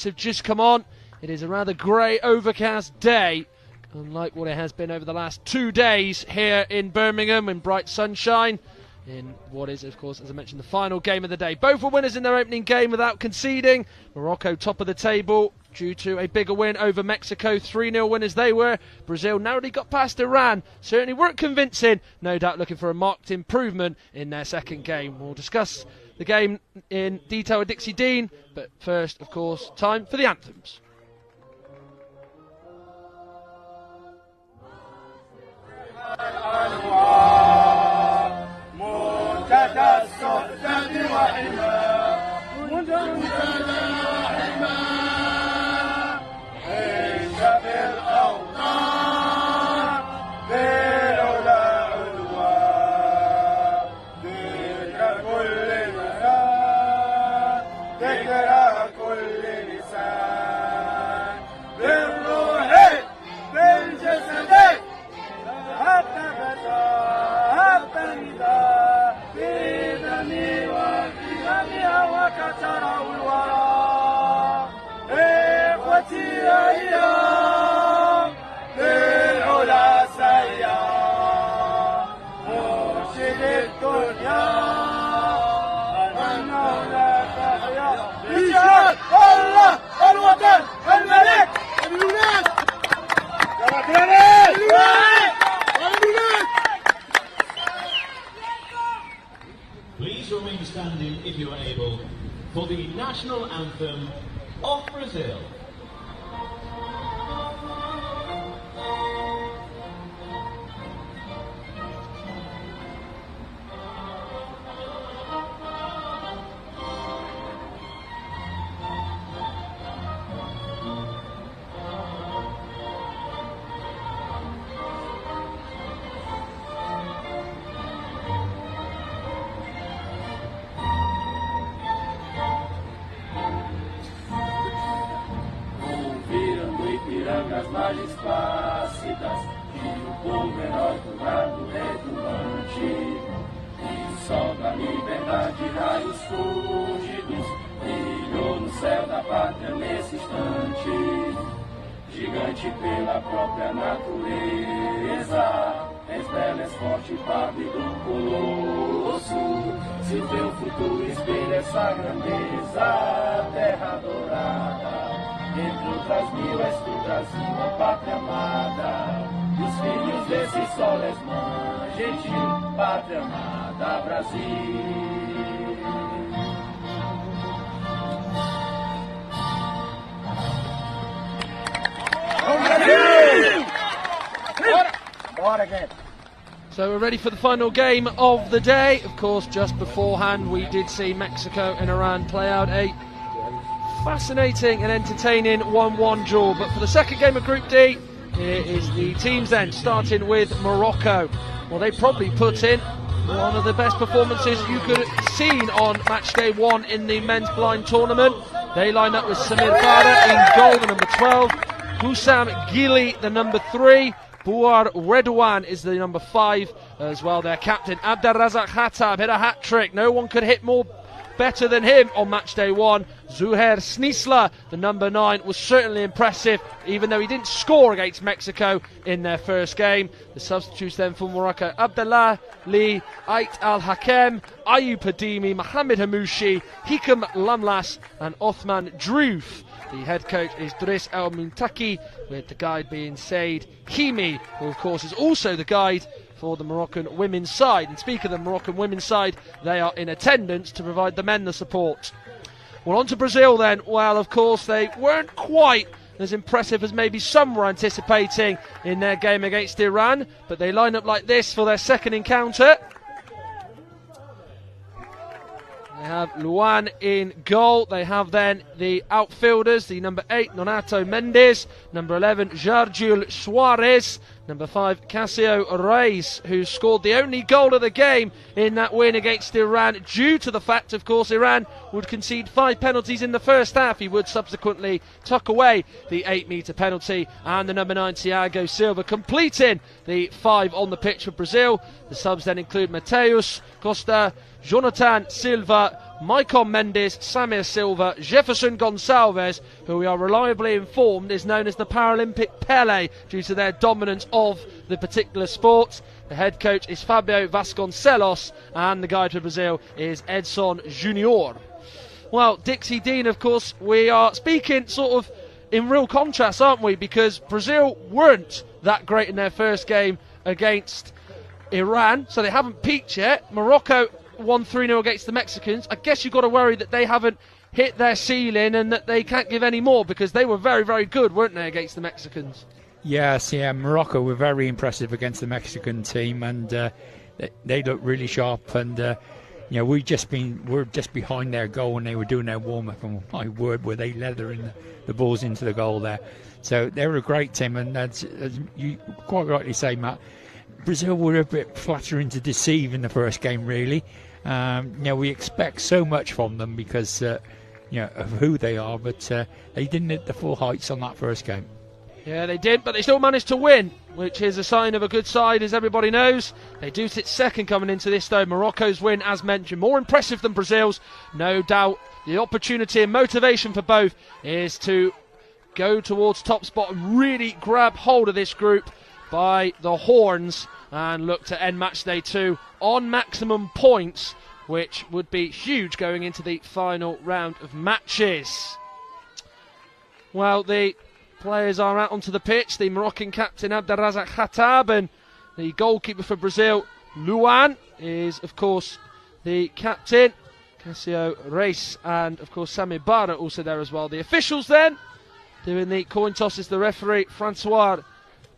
lights have just come on. It is a rather grey, overcast day, unlike what it has been over the last 2 days here in Birmingham in bright sunshine, in what is, of course, as I mentioned, the final game of the day. Both were winners in their opening game without conceding. Morocco top of the table due to a bigger win over Mexico. 3-0 winners they were. Brazil narrowly got past Iran. Certainly weren't convincing. No doubt looking for a marked improvement in their second game. We'll discuss the game in detail with Dixie Dean, but first, of course, time for the anthems. Please remain standing if you are able for the national anthem of Brazil. As margens plácidas e o povo heróico brado retumbante, e o sol da liberdade, raios fúlgidos, brilhou no céu da pátria nesse instante. Gigante pela própria natureza, és bela, és forte, pálido colosso. Se o teu futuro espelha essa grandeza, terra dourada. Entre outras mil és tu, Brasil, a pátria amada. Dos filhos desse sol és mãe gentil, pátria amada, Brasil. Brasil! Bora again. So we're ready for the final game of the day. Of course, just beforehand we did see Mexico and Iran play out a fascinating and entertaining 1-1 draw. But for the second game of Group D, here is the teams then, starting with Morocco. Well, they probably put in one of the best performances you could have seen on match day 1 in the men's blind tournament. They line up with Samir Farah in goal, the number 12. Hussam Gili, the number 3. Bouar Redouane is the number 5 as well. Their captain, Abdelrazak Khattab, hit a hat-trick. No one could hit more better than him on match day 1. Zuhair Snisla, the number 9, was certainly impressive, even though he didn't score against Mexico in their first game. The substitutes then for Morocco: Abdallah Lee, Ait Al-Hakem, Ayub Hadimi, Mohamed Hamouchi, Hikam Lamlas and Othman Drouf. The head coach is Driss El Muntaki, with the guide being Said Himi, who of course is also the guide for the Moroccan women's side. And speaking of the Moroccan women's side, they are in attendance to provide the men the support. Well, on to Brazil then. Well, of course, they weren't quite as impressive as maybe some were anticipating in their game against Iran, but they line up like this for their second encounter. They have Luan in goal. They have then the outfielders, the number 8, Nonato Mendes, number 11, Jarjul Suarez, number 5, Casio Reis, who scored the only goal of the game in that win against Iran, due to the fact, of course, Iran would concede 5 penalties in the first half. He would subsequently tuck away the 8-metre penalty, and the number 9, Thiago Silva, completing the 5 on the pitch for Brazil. The subs then include Mateus Costa, Jonathan Silva, Maicon Mendes, Samir Silva, Jefferson Gonçalves, who we are reliably informed is known as the Paralympic Pele due to their dominance of the particular sport. The head coach is Fabio Vasconcelos, and the guide for Brazil is Edson Junior. Well, Dixie Dean, of course, we are speaking sort of in real contrast, aren't we? Because Brazil weren't that great in their first game against Iran, so they haven't peaked yet. Morocco won 3-0 against the Mexicans. I guess you've got to worry that they haven't hit their ceiling and that they can't give any more, because they were very, very good, weren't they, against the Mexicans? Yes, yeah, Morocco were very impressive against the Mexican team, and they looked really sharp. And we're just behind their goal when they were doing their warm-up, and my word, were they leathering the balls into the goal there. So they were a great team, and as you quite rightly say, Matt, Brazil were a bit flattering to deceive in the first game, really. We expect so much from them because of who they are, but they didn't hit the full heights on that first game. Yeah, they did, but they still managed to win, which is a sign of a good side, as everybody knows. They do sit second coming into this, though. Morocco's win, as mentioned, more impressive than Brazil's. No doubt the opportunity and motivation for both is to go towards top spot and really grab hold of this group by the horns and look to end match day 2 on maximum points, which would be huge going into the final round of matches. Well, the players are out onto the pitch. The Moroccan captain Abderrazak Khatab and the goalkeeper for Brazil, Luan, is of course the captain. Cassio Reis and of course Sami Barra also there as well. The officials then doing the coin toss is the referee Francois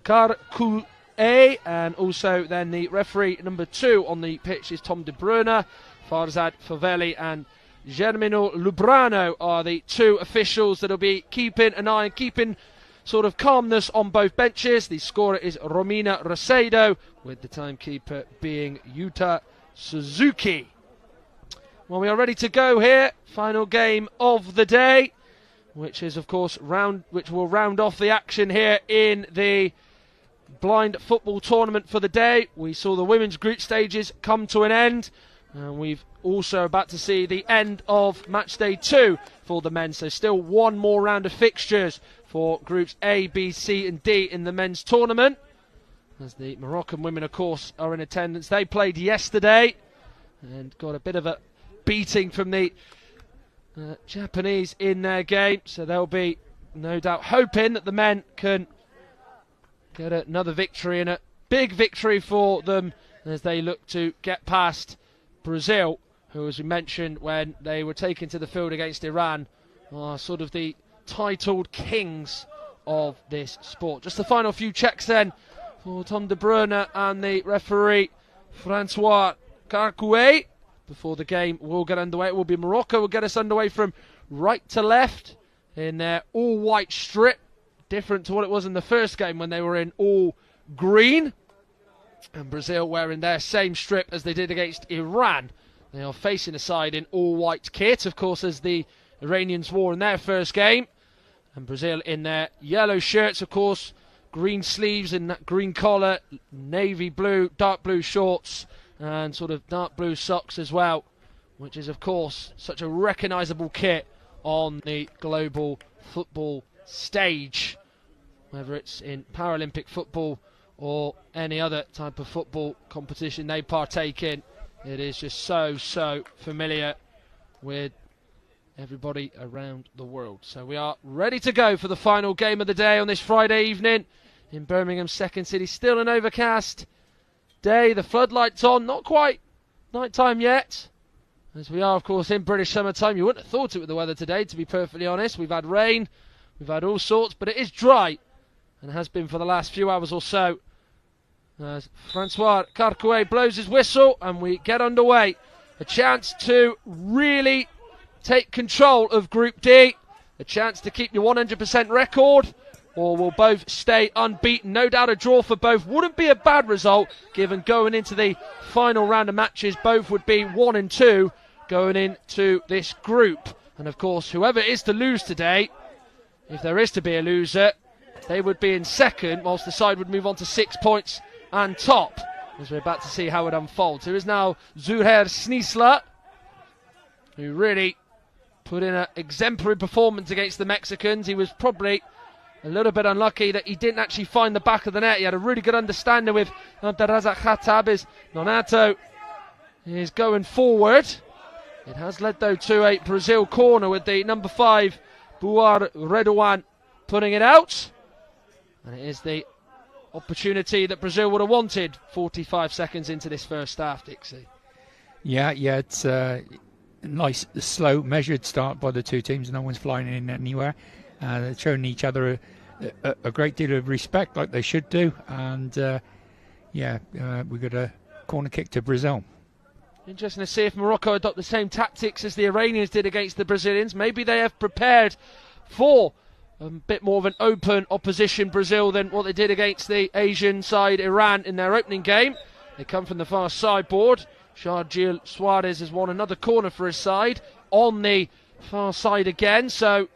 Carcouet, and also then the referee number 2 on the pitch is Tom De Bruyne. Farzad Favelli and Germino Lubrano are the 2 officials that will be keeping an eye and keeping sort of calmness on both benches. The scorer is Romina Rosedo, with the timekeeper being Yuta Suzuki. Well, we are ready to go here. Final game of the day, which is of course which will round off the action here in the blind football tournament for the day. We saw the women's group stages come to an end, and we've also about to see the end of match day 2 for the men. So still one more round of fixtures for groups A, B, C and D in the men's tournament, as the Moroccan women of course are in attendance. They played yesterday and got a bit of a beating from the Japanese in their game, so they'll be no doubt hoping that the men can get another victory, and a big victory for them as they look to get past Brazil, who, as we mentioned when they were taken to the field against Iran, are sort of the titled kings of this sport. Just the final few checks then for Tom De Bruyne and the referee Francois Carcouet before the game will get underway. It will be Morocco will get us underway from right to left in their all-white strip, different to what it was in the first game when they were in all green, and Brazil wearing their same strip as they did against Iran. They are facing a side in all-white kit, of course, as the Iranians wore in their first game, and Brazil in their yellow shirts, of course, green sleeves and that green collar, navy blue, dark blue shorts, and sort of dark blue socks as well, which is, of course, such a recognisable kit on the global football stage, whether it's in Paralympic football or any other type of football competition they partake in. It is just so familiar with everybody around the world. So we are ready to go for the final game of the day on this Friday evening in Birmingham's second city. Still an overcast day, the floodlights on, not quite night time yet, as we are of course in British summertime. You wouldn't have thought it with the weather today, to be perfectly honest. We've had rain, we've had all sorts, but it is dry, and has been for the last few hours or so. As Francois Carcouet blows his whistle and we get underway. A chance to really take control of Group D, a chance to keep your 100% record, or will both stay unbeaten. No doubt a draw for both wouldn't be a bad result, given going into the final round of matches both would be 1 and 2 going into this group. And of course, whoever is to lose today, if there is to be a loser, they would be in second, whilst the side would move on to 6 points and top, as we're about to see how it unfolds. Here is now Zuhair Snisla, who really put in an exemplary performance against the Mexicans. He was probably a little bit unlucky that he didn't actually find the back of the net. He had a really good understanding with Abderrazak Khattab as Nonato is going forward. It has led though to a Brazil corner with the number 5 Buar Redouan putting it out. And it is the opportunity that Brazil would have wanted 45 seconds into this first half, Dixie. Yeah, it's a nice, slow, measured start by the two teams. No one's flying in anywhere. They're showing each other a great deal of respect, like they should do. And we got a corner kick to Brazil. Interesting to see if Morocco adopt the same tactics as the Iranians did against the Brazilians. Maybe they have prepared for a bit more of an open opposition, Brazil, than what they did against the Asian side, Iran, in their opening game. They come from the far sideboard. Sharjil Suarez has won another corner for his side on the far side again. So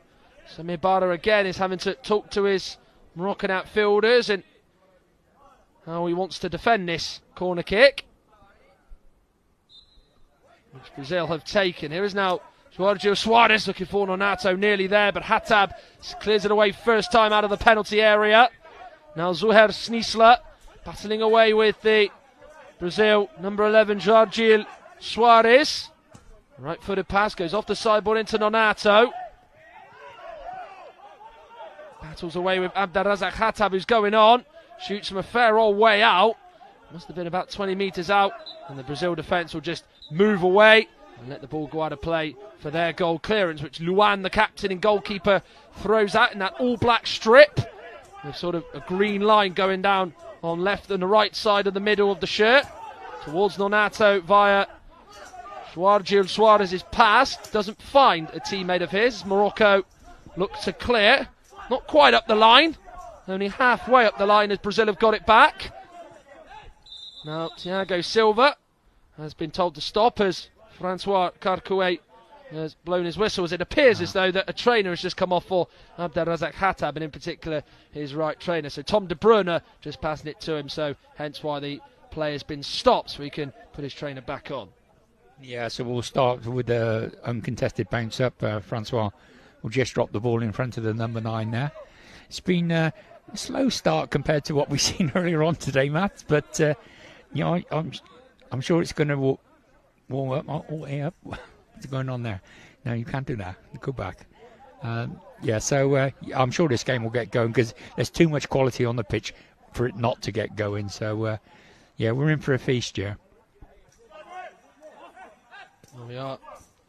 Samir Bada again is having to talk to his Moroccan outfielders and how he wants to defend this corner kick, which Brazil have taken. Here is now Sharjil Suarez looking for Nonato, nearly there, but Khattab clears it away first time out of the penalty area. Now Zuher Snisla battling away with the Brazil number 11 Sharjil Suarez. Right-footed pass goes off the sideboard into Nonato. Battles away with Abderrazak Khattab, who's going on. Shoots from a fair old way out. Must have been about 20 metres out. And the Brazil defence will just move away and let the ball go out of play for their goal clearance, which Luan, the captain and goalkeeper, throws out in that all-black strip with sort of a green line going down on left and the right side of the middle of the shirt towards Nonato via Sharjil Suarez's pass. Doesn't find a teammate of his. Morocco look to clear. Not quite up the line. Only halfway up the line as Brazil have got it back. Now Thiago Silva has been told to stop as Francois Carcouet has blown his whistle, as it appears as though that a trainer has just come off for Abderrazak Khattab, and in particular his right trainer. So Tom De Bruyne just passing it to him, so hence why the play has been stopped, so he can put his trainer back on. Yeah, so we'll start with the uncontested bounce up. Francois will just drop the ball in front of the number 9 there. It's been a slow start compared to what we've seen earlier on today, Matt, but I'm sure it's going to warm up. What's going on there? No, you can't do that. Go back. So I'm sure this game will get going because there's too much quality on the pitch for it not to get going. So, we're in for a feast, yeah. There we are.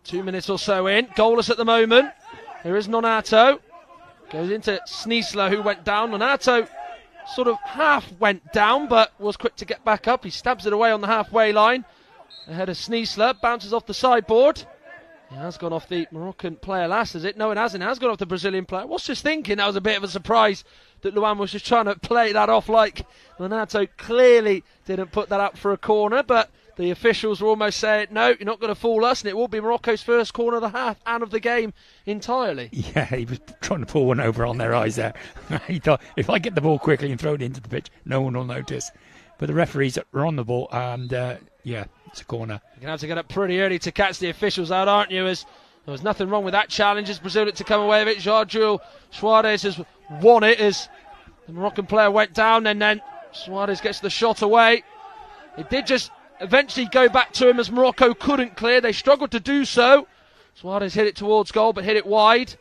2 minutes or so in. Goalless at the moment. Here is Nonato. Goes into Snisla, who went down. Nonato sort of half went down, but was quick to get back up. He stabs it away on the halfway line. Ahead of Snisla. Bounces off the sideboard. He has gone off the Moroccan player last, has it? No, it hasn't. It has gone off the Brazilian player. I was just thinking that was a bit of a surprise that Luan was just trying to play that off like Nonato clearly didn't put that up for a corner, but the officials were almost saying, no, you're not going to fool us, and it will be Morocco's first corner of the half and of the game entirely. Yeah, he was trying to pull one over on their eyes there. He thought, if I get the ball quickly and throw it into the pitch, no one will notice. But the referees are on the ball, and it's a corner. You're going to have to get up pretty early to catch the officials out, aren't you? As there was nothing wrong with that challenge as Brazil looked to come away with it. Sharjil Suarez has won it as the Moroccan player went down, and then Suarez gets the shot away. It did just eventually go back to him as Morocco couldn't clear. They struggled to do so. Suarez hit it towards goal, but hit it wide.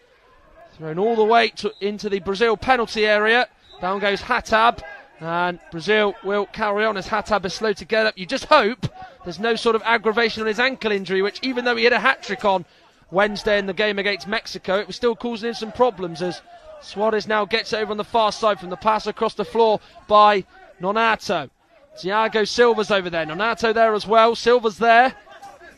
Thrown all the way into the Brazil penalty area. Down goes Khattab. And Brazil will carry on as Khattab is slow to get up. You just hope there's no sort of aggravation on his ankle injury, which even though he had a hat-trick on Wednesday in the game against Mexico, it was still causing him some problems as Suarez now gets over on the far side from the pass across the floor by Nonato. Thiago Silva's over there. Nonato there as well. Silva's there.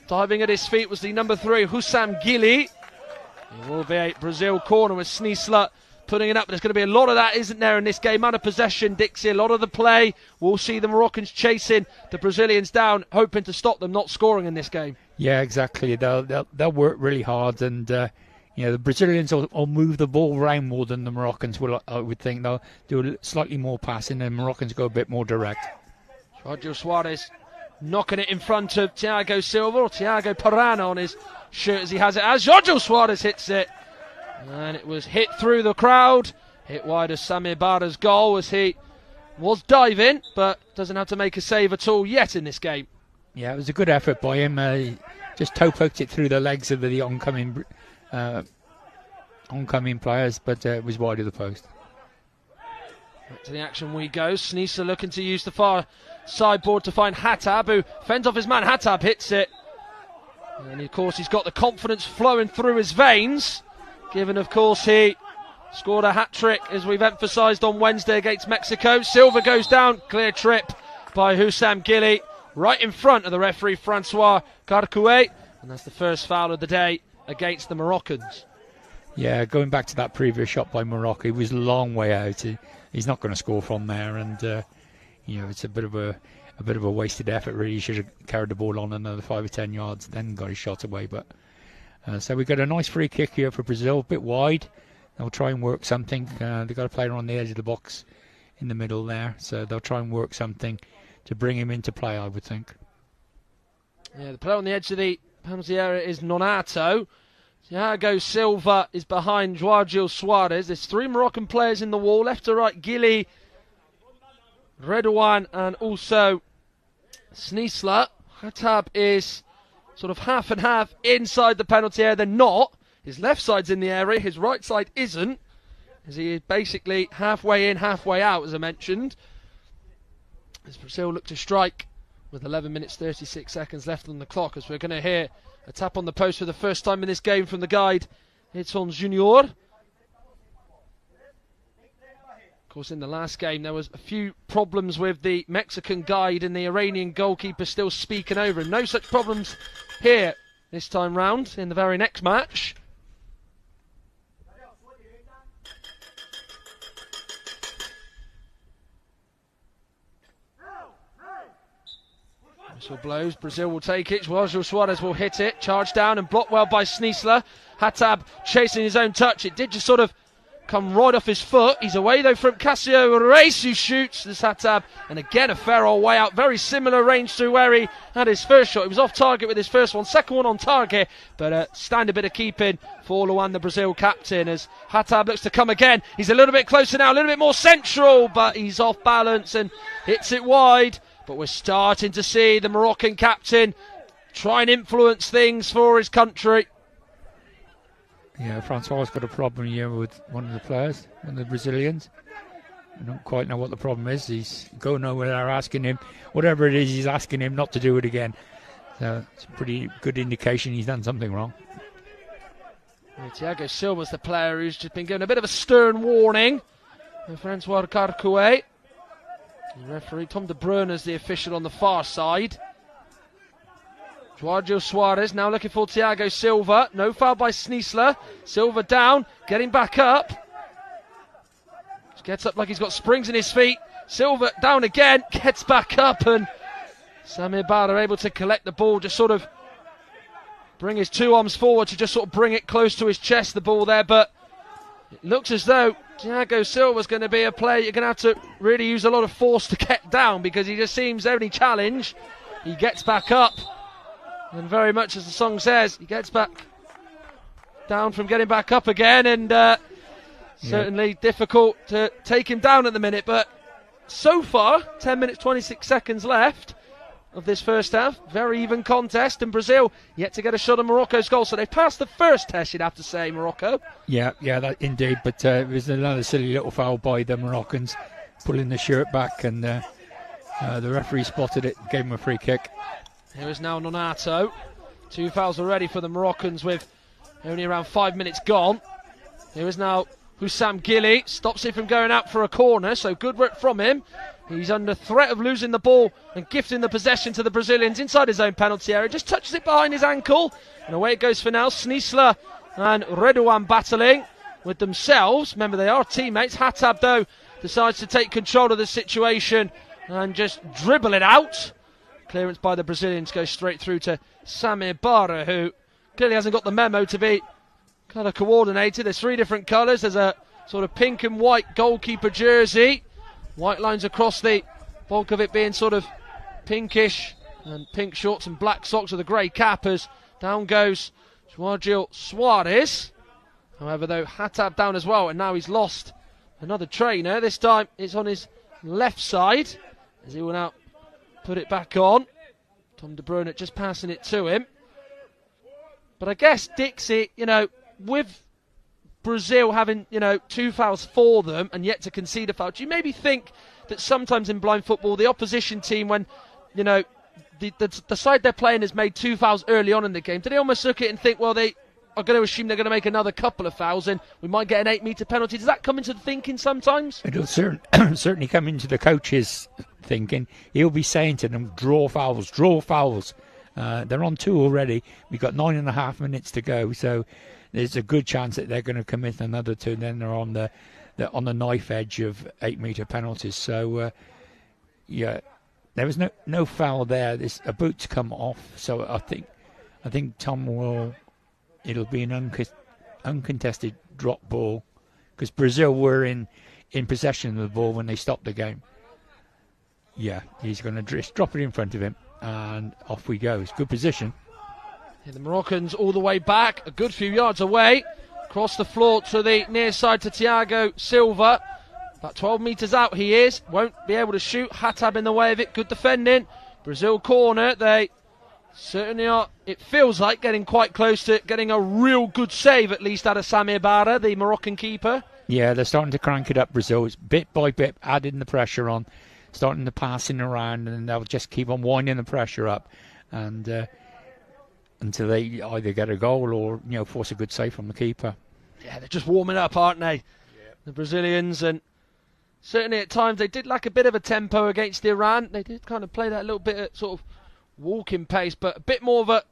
Diving at his feet was the number 3, Hussam Gili. It will be a Brazil corner with Snisla putting it up. There's going to be a lot of that, isn't there, in this game? Out of possession, Dixie. A lot of the play. We'll see the Moroccans chasing the Brazilians down, hoping to stop them not scoring in this game. Yeah, exactly. They'll work really hard, and the Brazilians will move the ball around more than the Moroccans will. I would think they'll do slightly more passing, and Moroccans go a bit more direct. Sharjil Suarez knocking it in front of Thiago Silva, or Thiago Parana on his shirt as he has it as. Jorge Suarez hits it. And it was hit through the crowd. Hit wide of Sami Barra's goal as he was diving, but doesn't have to make a save at all yet in this game. Yeah, it was a good effort by him. Just toe poked it through the legs of the oncoming players, but it was wide of the post. Back to the action we go. Sneeser looking to use the far sideboard to find Hatab, who fends off his man. Hatab hits it. And of course he's got the confidence flowing through his veins, given of course he scored a hat-trick, as we've emphasised on Wednesday against Mexico. Silva goes down, clear trip by Hussam Gili, right in front of the referee Francois Carcouet, and that's the first foul of the day against the Moroccans. Yeah, going back to that previous shot by Morocco, he was a long way out. He's not going to score from there, and it's a bit of a wasted effort. Really, he should have carried the ball on another 5 or 10 yards, then got his shot away. But so we got a nice free kick here for Brazil, a bit wide. They'll try and work something. They've got a player on the edge of the box in the middle there, so they'll try and work something to bring him into play, I would think. Yeah, the player on the edge of the penalty area is Nonato. Thiago Silva is behind Jorge Suarez. There's 3 Moroccan players in the wall, left to right, Gili, Redouane and also Sneesler. Hatab is sort of half and half inside the penalty area. They're not. His left side's in the area, his right side isn't, as he is basically halfway in, halfway out, as I mentioned. As Brazil look to strike with 11 minutes 36 seconds left on the clock, as we're going to hear a tap on the post for the first time in this game from the guide. It's on Junior. Of course, in the last game there was a few problems with the Mexican guide and the Iranian goalkeeper still speaking over him. No such problems here this time round in the very next match. Whistle blows, Brazil will take it, Jorge Suarez will hit it, charged down and blocked well by Sneesler. Hatab chasing his own touch, it did just sort of come right off his foot. He's away though from Cassio Reis, who shoots this Hatab, and again a fair old way out, very similar range to where he had his first shot. He was off target with his first one, second one on target, but stand a bit of keeping for Luan, the Brazil captain, as Hatab looks to come again. He's a little bit closer now, a little bit more central, but he's off balance and hits it wide. But we're starting to see the Moroccan captain try and influence things for his country. Yeah, Francois has got a problem here with one of the players, one of the Brazilians. I don't quite know what the problem is. He's going over there asking him, whatever it is, he's asking him not to do it again. So it's a pretty good indication he's done something wrong. Thiago Silva's the player who's just been given a bit of a stern warning. And Francois Carcouet. The referee Tom De Bruyne is the official on the far side. Jorge Suarez now looking for Thiago Silva. No foul by Sneesler. Silva down, getting back up. Just gets up like he's got springs in his feet. Silva down again, gets back up, and Sami Barra able to collect the ball, just sort of bring his 2 arms forward to just sort of bring it close to his chest, the ball there, but it looks as though Thiago Silva's going to be a player you're going to have to really use a lot of force to get down, because he just seems every challenge he gets back up, and very much as the song says, he gets back down from getting back up again, and certainly difficult to take him down at the minute. But so far 10 minutes 26 seconds left of this first half, very even contest, and Brazil yet to get a shot on Morocco's goal, so they've passed the first test, you'd have to say, Morocco. Yeah, that indeed, but it was another silly little foul by the Moroccans, pulling the shirt back, and the referee spotted it, gave him a free kick. Here is now Nonato. 2 fouls already for the Moroccans with only around 5 minutes gone. Here is now Hussam Gili, stops it from going out for a corner, so good work from him. He's under threat of losing the ball and gifting the possession to the Brazilians inside his own penalty area. Just touches it behind his ankle, and away it goes for now. Sneesler and Redouane battling with themselves. Remember, they are teammates. Hatab, though, decides to take control of the situation and just dribble it out. Clearance by the Brazilians goes straight through to Sami Barra, who clearly hasn't got the memo to be colour coordinated. There's 3 different colours. There's a sort of pink and white goalkeeper jersey. White lines across the bulk of it being sort of pinkish, and pink shorts and black socks with a grey cap, as down goes Joaquil Suarez. However, though, Hatab down as well, and now he's lost another trainer. This time it's on his left side, as he will now put it back on. Tom De Bruyne just passing it to him. But I guess, Dixie, with Brazil having, 2 fouls for them and yet to concede a foul, do you maybe think that sometimes in blind football, the opposition team, when, the side they're playing has made 2 fouls early on in the game, do they almost look at it and think, well, they are going to assume they're going to make another couple of fouls and we might get an 8-metre penalty? Does that come into the thinking sometimes? It'll certainly come into the coach's thinking. He'll be saying to them, draw fouls, draw fouls. They're on 2 already. We've got 9.5 minutes to go, so there's a good chance that they're going to commit another 2. Then they're on the knife edge of 8-metre penalties. So there was no foul there. There's a boot's come off, so I think Tom will. It'll be an uncontested drop ball, because Brazil were in possession of the ball when they stopped the game. Yeah, he's going to just drop it in front of him, and off we go. It's good position. Yeah, the Moroccans all the way back, a good few yards away. Across the floor to the near side to Thiago Silva. About 12 metres out he is. Won't be able to shoot. Hatab in the way of it. Good defending. Brazil corner. They certainly are, it feels like, getting quite close to getting a real good save, at least out of Samir Bara, the Moroccan keeper. Yeah, they're starting to crank it up, Brazil. It's bit by bit adding the pressure on, starting to passing around, and they'll just keep on winding the pressure up, and until they either get a goal or force a good save from the keeper. Yeah, they're just warming up, aren't they? Yep. The Brazilians, and certainly at times they did lack a bit of a tempo against Iran. They did kind of play that little bit at sort of walking pace, but a bit more of a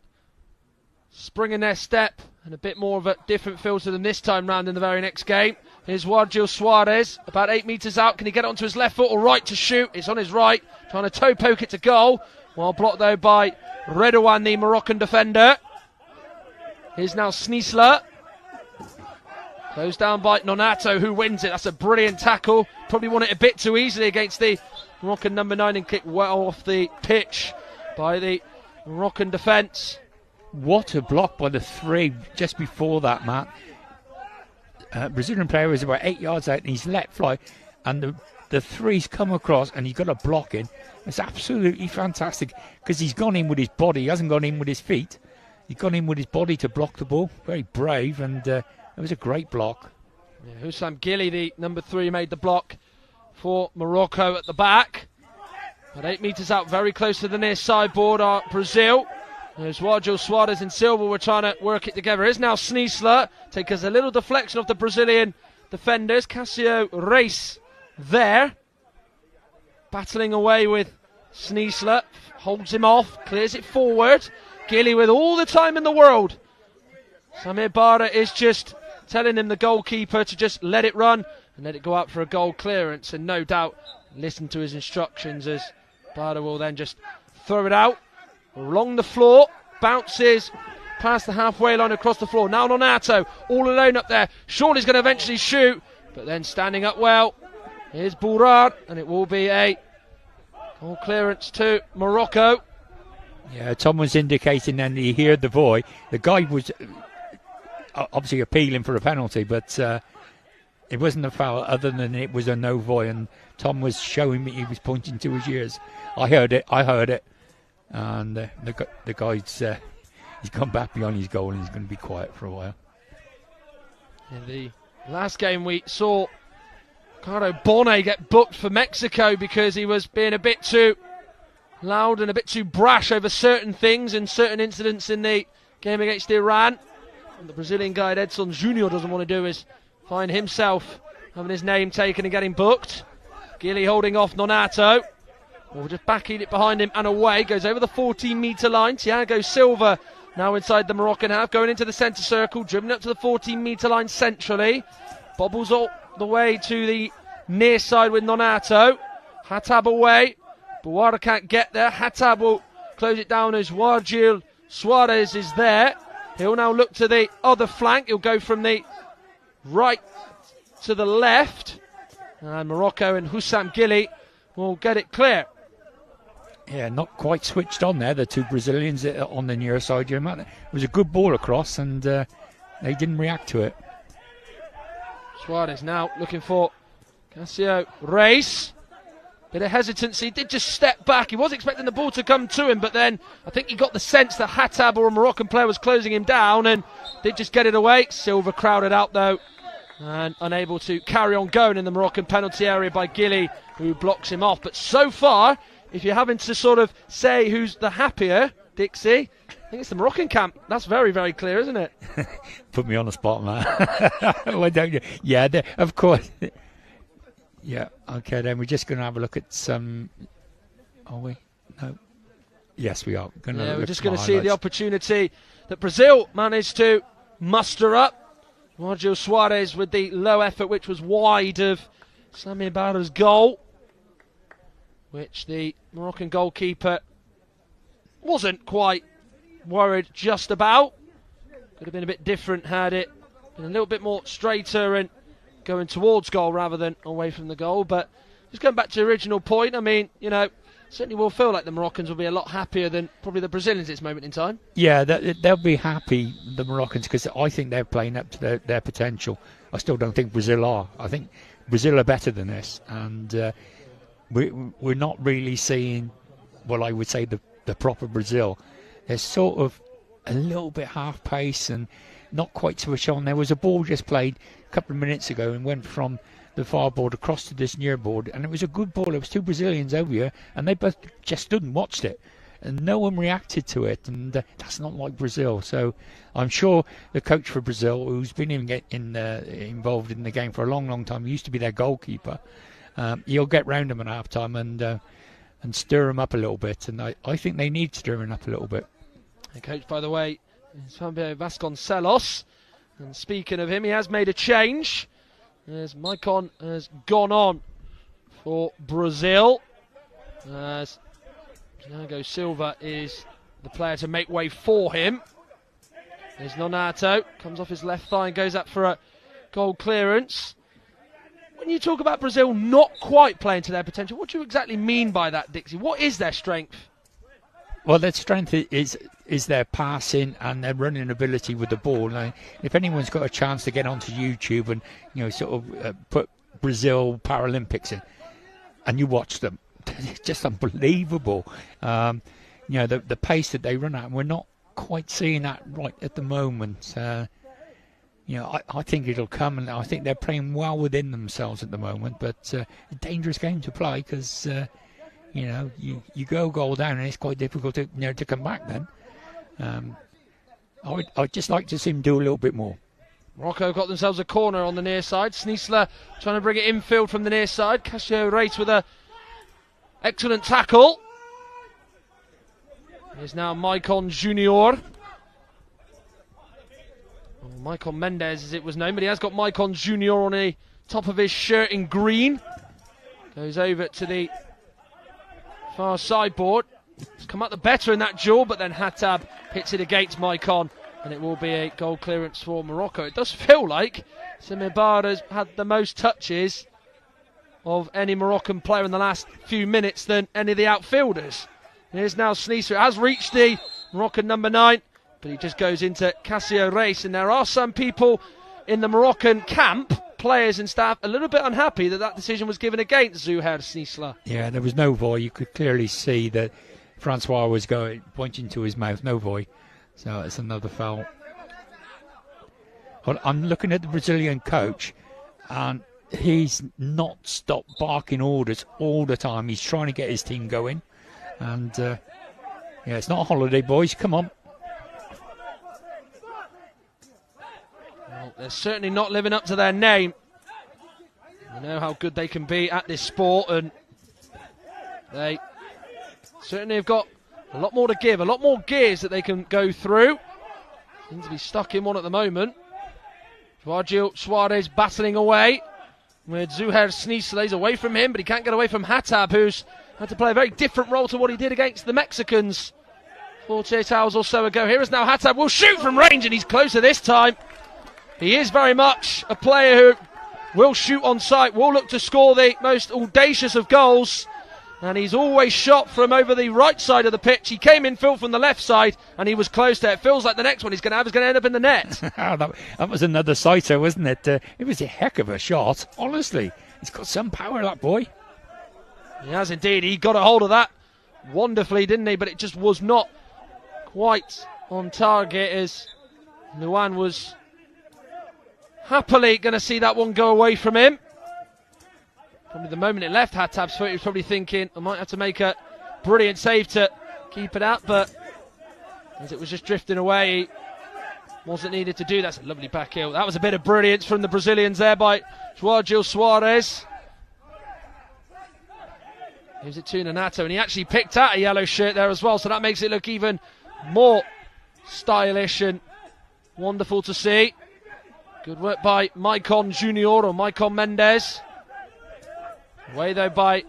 spring in their step and a bit more of a different feel to them this time round in the very next game. Here's Joaquil Suarez, about 8 metres out. Can he get it onto his left foot or right to shoot? It's on his right, trying to toe poke it to goal. Well blocked though by Redouane, the Moroccan defender. Here's now Sneesler. Closed down by Nonato, who wins it. That's a brilliant tackle. Probably won it a bit too easily against the Moroccan number 9 and kicked well off the pitch by the Moroccan defence. What a block by the 3 just before that, Matt. Brazilian player was about 8 yards out and he's let fly, and the 3's come across and he's got a block in. It's absolutely fantastic, because he's gone in with his body. He hasn't gone in with his feet. He's gone in with his body to block the ball. Very brave, and it was a great block. Yeah, Hussam Gili, the number 3, made the block for Morocco at the back. At 8 metres out, very close to the near sideboard, are Brazil. There's Joaquil Suarez and Silva. We're trying to work it together. Here's now Sneesler. Take us a little deflection of the Brazilian defenders. Cassio Reis there, battling away with Sneesler. Holds him off, clears it forward. Gili with all the time in the world. Samir Bara is just telling him, the goalkeeper, to just let it run and let it go out for a goal clearance, and no doubt listen to his instructions, as Bara will then just throw it out along the floor, bounces past the halfway line across the floor. Now Nonato all alone up there. Surely he's going to eventually shoot, but then standing up well. Here's Bourad, and it will be a goal clearance to Morocco. Yeah, Tom was indicating then he heard the volley. The guy was obviously appealing for a penalty, but it wasn't a foul other than it was a no volley, and Tom was showing me, he was pointing to his ears. I heard it. And the guy's he's gone back behind his goal and he's going to be quiet for a while. In the last game we saw Ricardo Bonnet get booked for Mexico because he was being a bit too loud and a bit too brash over certain things and certain incidents in the game against Iran. And the Brazilian guy Edson Junior doesn't want to do is find himself having his name taken and getting booked. Gili holding off Nonato. We'll just backing it behind him and away. Goes over the 14-metre line. Thiago Silva now inside the Moroccan half. Going into the centre circle. Dribbling up to the 14-metre line centrally. Bobbles all the way to the near side with Nonato. Hatab away. Bouara can't get there. Hatab will close it down as Joaquil Suarez is there. He'll now look to the other flank. He'll go from the right to the left. And Morocco and Hussam Gili will get it clear. Yeah, not quite switched on there, the two Brazilians on the near side. It was a good ball across, and they didn't react to it. Suarez now looking for Cássio Reis. Bit of hesitancy, he did just step back. He was expecting the ball to come to him, but then I think he got the sense that Hatab, or a Moroccan player, was closing him down, and did just get it away. Silva crowded out though, and unable to carry on going in the Moroccan penalty area by Gilly, who blocks him off. But so far, if you're having to sort of say who's the happier, Dixie, I think it's the Moroccan camp. That's very, very clear, isn't it? Put me on the spot, man. Why don't you? Yeah, of course. Yeah, okay, then we're just going to have a look at some... Are we? No. Yes, we are. We're just going to see the opportunity that Brazil managed to muster up. Sergio Suarez with the low effort, which was wide of Sami Ibarra's goal, which the Moroccan goalkeeper wasn't quite worried just about. Could have been a bit different had it been a little bit more straighter and going towards goal rather than away from the goal. But just going back to the original point, I mean, certainly will feel like the Moroccans will be a lot happier than probably the Brazilians at this moment in time. Yeah, they'll be happy, the Moroccans, because I think they're playing up to their potential. I still don't think Brazil are. I think Brazil are better than this, and we're not really seeing, well, I would say the proper Brazil. They're sort of a little bit half pace and not quite switch on. There was a ball just played a couple of minutes ago and went from the far board across to this near board, and it was a good ball. It was two Brazilians over here, and they both just stood and watched it, and no one reacted to it, and that's not like Brazil. So I'm sure the coach for Brazil, who's been involved in the game for a long, long time, he used to be their goalkeeper, he'll get round them at half time and stir them up a little bit, and I think they need stirring up a little bit. The coach, by the way, is Fabio Vasconcelos, and speaking of him, he has made a change as Maicon has gone on for Brazil, as Thiago Silva is the player to make way for him. There's Nonato, comes off his left thigh and goes up for a goal clearance. When you talk about Brazil not quite playing to their potential, what do you exactly mean by that, Dixie? What is their strength? Well, their strength is their passing and their running ability with the ball. Now, if anyone's got a chance to get onto YouTube and sort of put Brazil Paralympics in, and you watch them, it's just unbelievable. The pace that they run at, and we're not quite seeing that right at the moment. I think it'll come, and I think they're playing well within themselves at the moment. But a dangerous game to play because. You go goal down and it's quite difficult to come back then. I'd just like to see him do a little bit more. Morocco got themselves a corner on the near side. Sneesler trying to bring it infield from the near side. Cássio Reis with a excellent tackle. Here's now Maicon Junior. Maicon Mendes as it was known, but he has got Maicon Junior on the top of his shirt in green. Goes over to the far sideboard. It's come up the better in that duel, but then Hatab hits it against Maicon, and it will be a goal clearance for Morocco. It does feel like Sami Ibarra's had the most touches of any Moroccan player in the last few minutes than any of the outfielders. Here's now Sneesler. It has reached the Moroccan number 9, but he just goes into Cássio Reis, and there are some people in the Moroccan camp, players and staff, a little bit unhappy that decision was given against Zouher Sneesler. Yeah, there was no voy. You could clearly see that Francois was pointing to his mouth, no voy. So it's another foul. Well, I'm looking at the Brazilian coach, and he's not stopped barking orders all the time. He's trying to get his team going, and it's not a holiday, boys. Come on. Well, they're certainly not living up to their name. You know how good they can be at this sport, and they certainly have got a lot more to give, a lot more gears that they can go through. Seems to be stuck in one at the moment. Sergio Suarez battling away with Zouher Sneesler. He's away from him, but he can't get away from Hatab, who's had to play a very different role to what he did against the Mexicans 48 hours or so ago. Here is now Hatab, will shoot from range, and he's closer this time. He is very much a player who will shoot on sight, will look to score the most audacious of goals. And he's always shot from over the right side of the pitch. He came in Phil from the left side, and he was close there. It feels like the next one he's going to have is going to end up in the net. that was another sighter, wasn't it? It was a heck of a shot, honestly. He's got some power, that boy. He has indeed. He got a hold of that wonderfully, didn't he? But it just was not quite on target, as Luan was happily going to see that one go away from him. Probably the moment it left Hatab's foot, he was probably thinking, I might have to make a brilliant save to keep it out, but as it was just drifting away, he wasn't needed to do. That's a lovely back heel. That was a bit of brilliance from the Brazilians there by João Gil Soares. Gives it to Nanato, and he actually picked out a yellow shirt there as well, so that makes it look even more stylish and wonderful to see. Good work by Maicon Junior or Maicon Mendes. Away though by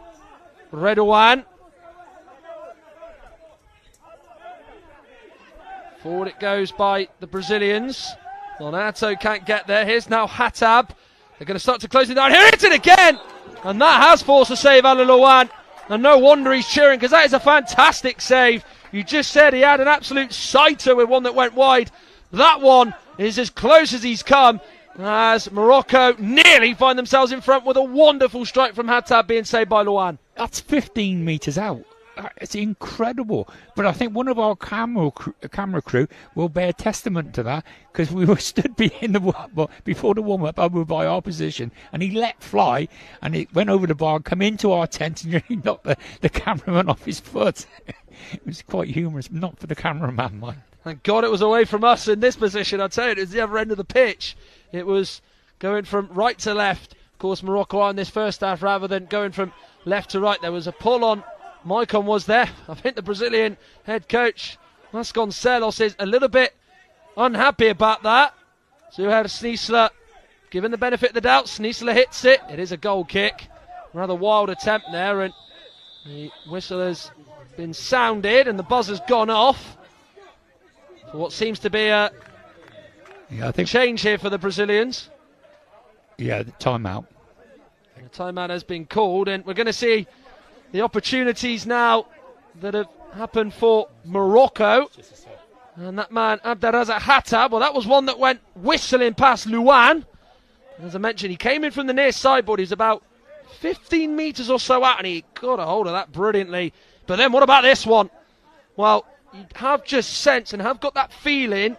Redowan. Forward it goes by the Brazilians. Donato can't get there. Here's now Hatab. They're going to start to close it down. Here it is again! And that has forced a save out of Luan. And no wonder he's cheering, because that is a fantastic save. You just said he had an absolute sighter with one that went wide. That one is as close as he's come, as Morocco nearly find themselves in front with a wonderful strike from Hatab being saved by Luan. That's 15 metres out. It's incredible. But I think one of our camera crew will bear testament to that, because we were stood before the warm-up over by our position, and he let fly, and it went over the bar, come into our tent, and he knocked the cameraman off his foot. It was quite humorous, not for the cameraman, mind. Thank God it was away from us in this position. I tell you, it was the other end of the pitch. It was going from right to left. Of course, Morocco are in this first half, rather than going from left to right. There was a pull on. Maicon was there. I think the Brazilian head coach, Vasconcelos, is a little bit unhappy about that. So you had Sneasler given the benefit of the doubt. Sneasler hits it. It is a goal kick. Rather wild attempt there, and the whistle has been sounded and the buzzer's gone off for what seems to be a change here for the Brazilians. Yeah, the timeout. And the timeout has been called, and we're going to see the opportunities now that have happened for Morocco. And that man, Abderrazak Hatab, well, that was one that went whistling past Luan. And as I mentioned, he came in from the near sideboard. He was about 15 metres or so out, and he got a hold of that brilliantly. But then what about this one? Well, you have just sensed and have got that feeling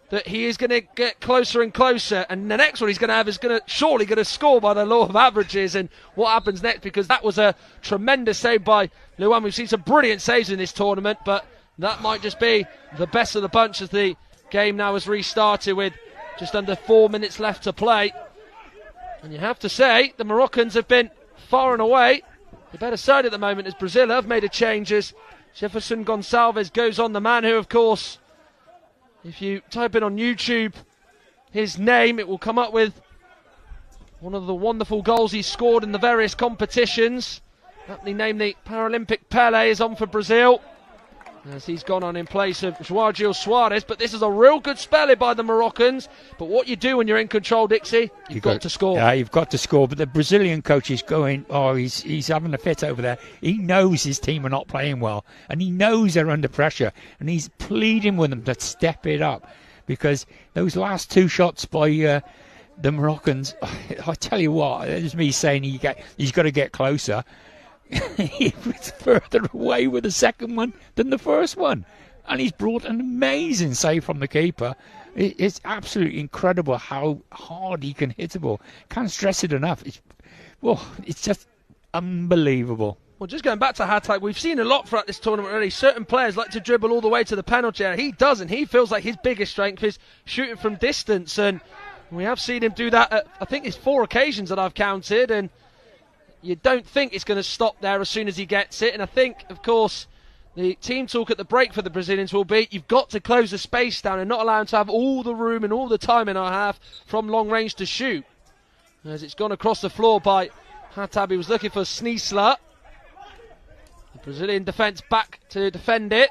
that he is going to get closer and closer, and the next one he's going to have is surely going to score by the law of averages. And what happens next, because that was a tremendous save by Luan. We've seen some brilliant saves in this tournament, but that might just be the best of the bunch as the game now has restarted with just under 4 minutes left to play. And you have to say the Moroccans have been far and away the better side at the moment, as Brazil have made a change as Jefferson Gonçalves goes on, the man who, of course, if you type in on YouTube his name, it will come up with one of the wonderful goals he's scored in the various competitions. Aptly named the Paralympic Pele is on for Brazil, as he's gone on in place of João Gil Soares. But this is a real good spell by the Moroccans. But what you do when you're in control, Dixie, you've got to score. Yeah, you've got to score. But the Brazilian coach is going, he's having a fit over there. He knows his team are not playing well, and he knows they're under pressure, and he's pleading with them to step it up, because those last two shots by the Moroccans, I tell you what, it was me saying he's got to get closer. He was further away with the second one than the first one, and he's brought an amazing save from the keeper. It's absolutely incredible how hard he can hit a ball. Can't stress it enough. It's just unbelievable. Well, just going back to Hatab, we've seen a lot throughout this tournament already. Certain players like to dribble all the way to the penalty area. He doesn't. He feels like his biggest strength is shooting from distance, and we have seen him do that at, I think it's 4 occasions that I've counted, and you don't think it's going to stop there as soon as he gets it. And I think, of course, the team talk at the break for the Brazilians will be, you've got to close the space down and not allow him to have all the room and all the time in our half from long range to shoot. As it's gone across the floor by Hatab, he was looking for Sneasler. The Brazilian defence back to defend it.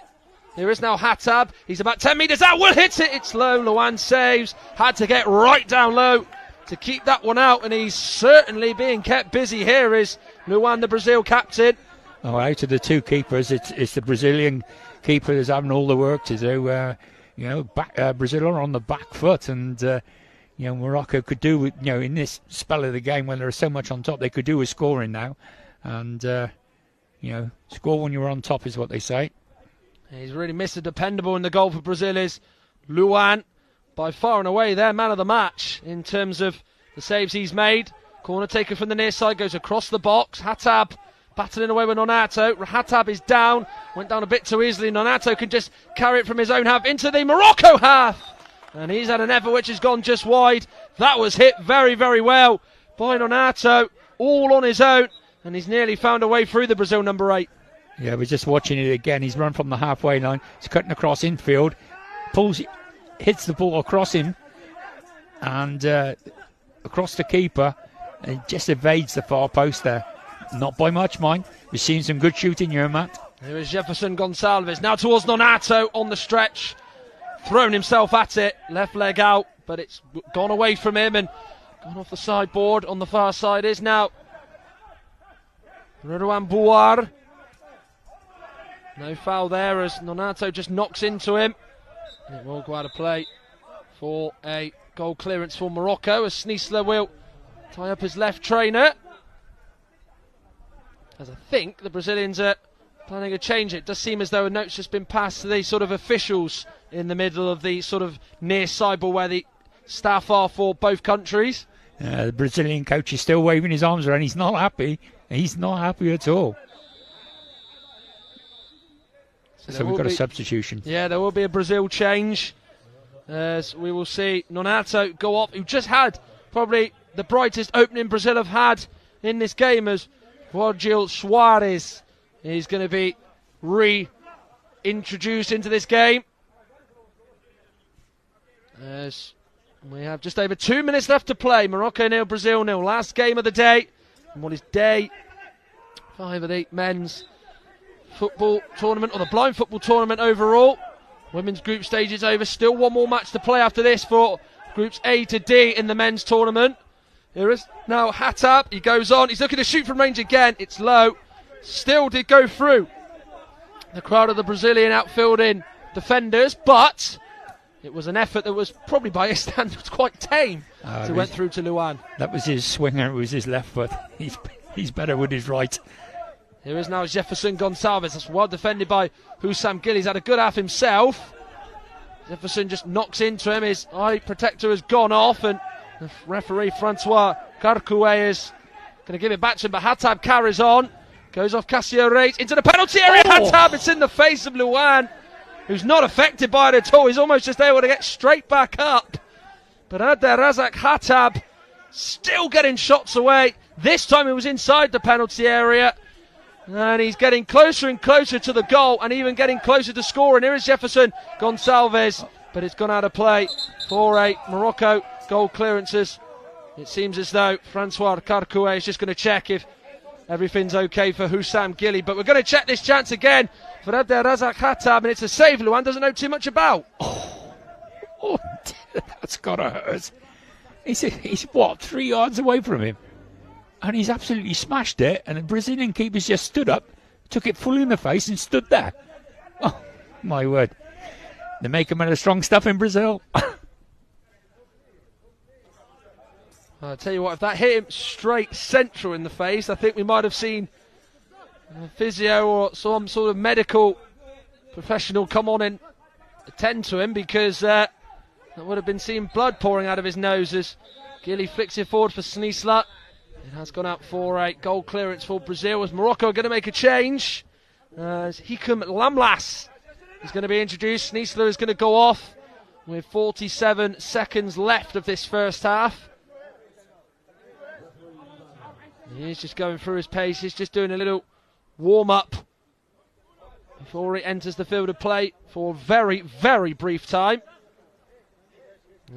Here is now Hatab. He's about 10 metres out. Will hit it. It's low. Luan saves. Had to get right down low to keep that one out, and he's certainly being kept busy. Here is Luan, the Brazil captain. Oh, out of the two keepers, it's the Brazilian keeper that's having all the work to do. Brazil are on the back foot, and Morocco could do with, in this spell of the game when there is so much on top, they could do with scoring now, and score when you're on top is what they say. He's really Mr. Dependable in the goal for Brazil is Luan, by far and away their man of the match in terms of the saves he's made. Corner taken from the near side, goes across the box. Hatab battling away with Nonato. Hatab is down, went down a bit too easily. Nonato can just carry it from his own half into the Morocco half. And he's had an effort which has gone just wide. That was hit very, very well by Nonato, all on his own. And he's nearly found a way through the Brazil number 8. Yeah, we're just watching it again. He's run from the halfway line. He's cutting across infield. Hits the ball across him. And across the keeper. And just evades the far post there. Not by much, mind. We've seen some good shooting here, Matt. Here is Jefferson Gonçalves. Now towards Nonato on the stretch. Thrown himself at it. Left leg out. But it's gone away from him and gone off the sideboard. On the far side is now Redouane Bouar. No foul there as Nonato just knocks into him. And it will go out of play for a goal clearance for Morocco as Sneesler will tie up his left trainer. As I think the Brazilians are planning a change. It does seem as though a note's just been passed to the sort of officials in the middle of the sort of near sideboard where the staff are for both countries. The Brazilian coach is still waving his arms around. He's not happy. He's not happy at all. So we've got a substitution. Yeah, there will be a Brazil change. As we will see Nonato go off, who just had probably the brightest opening Brazil have had in this game, as Virgil Soares is going to be reintroduced into this game. As we have just over 2 minutes left to play. Morocco 0, Brazil 0. Last game of the day. And what is day 5 of the men's football tournament, or the blind football tournament overall. Women's group stage is over. Still one more match to play after this for groups A to D in the men's tournament. Here is now Hatab. He goes on. He's looking to shoot from range again. It's low. Still did go through the crowd of the Brazilian outfielding defenders, but it was an effort that was probably by his standards quite tame. So went through to Luan. That was his swinger. It was his left foot. He's better with his right. Here is now Jefferson Gonçalves. That's well defended by Hussam Gil. He's had a good half himself. Jefferson just knocks into him. His eye protector has gone off, and the referee Francois Carcouet is going to give it back to him, but Hatab carries on. Goes off Cassio Reis into the penalty area. Hatab, it's in the face of Luan, who's not affected by it at all. He's almost just able to get straight back up. But Abderrazak Hatab still getting shots away. This time it was inside the penalty area. And he's getting closer and closer to the goal, and even getting closer to scoring. Here is Jefferson Gonçalves, but it's gone out of play for a Morocco goal clearances. It seems as though Francois Carcouet is just going to check if everything's okay for Hussam Gilly. But we're going to check this chance again for Abderrazak Hatab, and it's a save Luan doesn't know too much about. Oh, that's got to hurt. He's what, 3 yards away from him? And he's absolutely smashed it, and the Brazilian keeper's just stood up, took it full in the face and stood there. Oh, my word. They make him out of strong stuff in Brazil. I'll tell you what, if that hit him straight central in the face, I think we might have seen a physio or some sort of medical professional come on and attend to him, because that would have been seen blood pouring out of his nose as Gilly flicks it forward for Sneesler. It has gone out for a goal clearance for Brazil, as Morocco are going to make a change. As Hikum Lamlas is going to be introduced. Sneesler is going to go off with 47 seconds left of this first half. He's just going through his pace. He's just doing a little warm-up before he enters the field of play for a very, very brief time.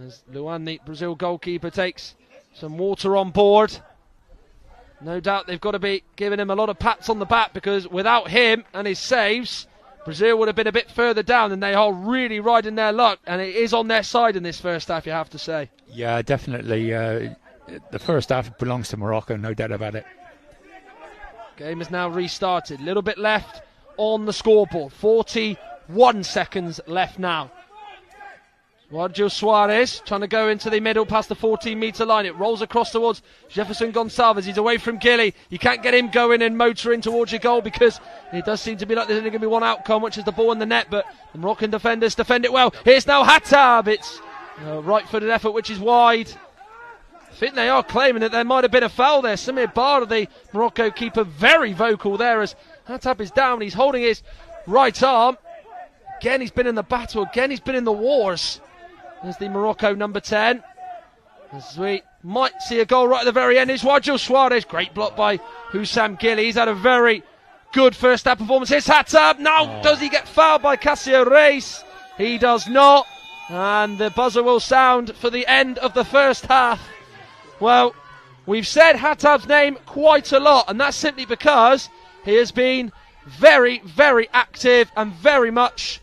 As Luan, the Brazil goalkeeper, takes some water on board. No doubt they've got to be giving him a lot of pats on the back, because without him and his saves, Brazil would have been a bit further down, and they are really riding their luck, and it is on their side in this first half, you have to say. Yeah, definitely. The first half belongs to Morocco, no doubt about it. Game is now restarted. A little bit left on the scoreboard. 41 seconds left now. Sergio Suarez trying to go into the middle past the 14-metre line. It rolls across towards Jefferson Gonçalves. He's away from Gilly. You can't get him going and motoring towards your goal because it does seem to be like there's only going to be one outcome, which is the ball in the net. But the Moroccan defenders defend it well. Here's now Hatab. It's a right-footed effort, which is wide. I think they are claiming that there might have been a foul there. Samir Bar, the Morocco keeper, very vocal there as Hatab is down. He's holding his right arm. Again, he's been in the battle. Again, he's been in the wars. There's the Morocco number 10. As we might see a goal right at the very end. It's Sergio Suarez. Great block by Hussam Gilly. He's had a very good first half performance. Here's Hatab. Now, does he get fouled by Cassio Reis? He does not. And the buzzer will sound for the end of the first half. Well, we've said Hatab's name quite a lot, and that's simply because he has been very, very active and very much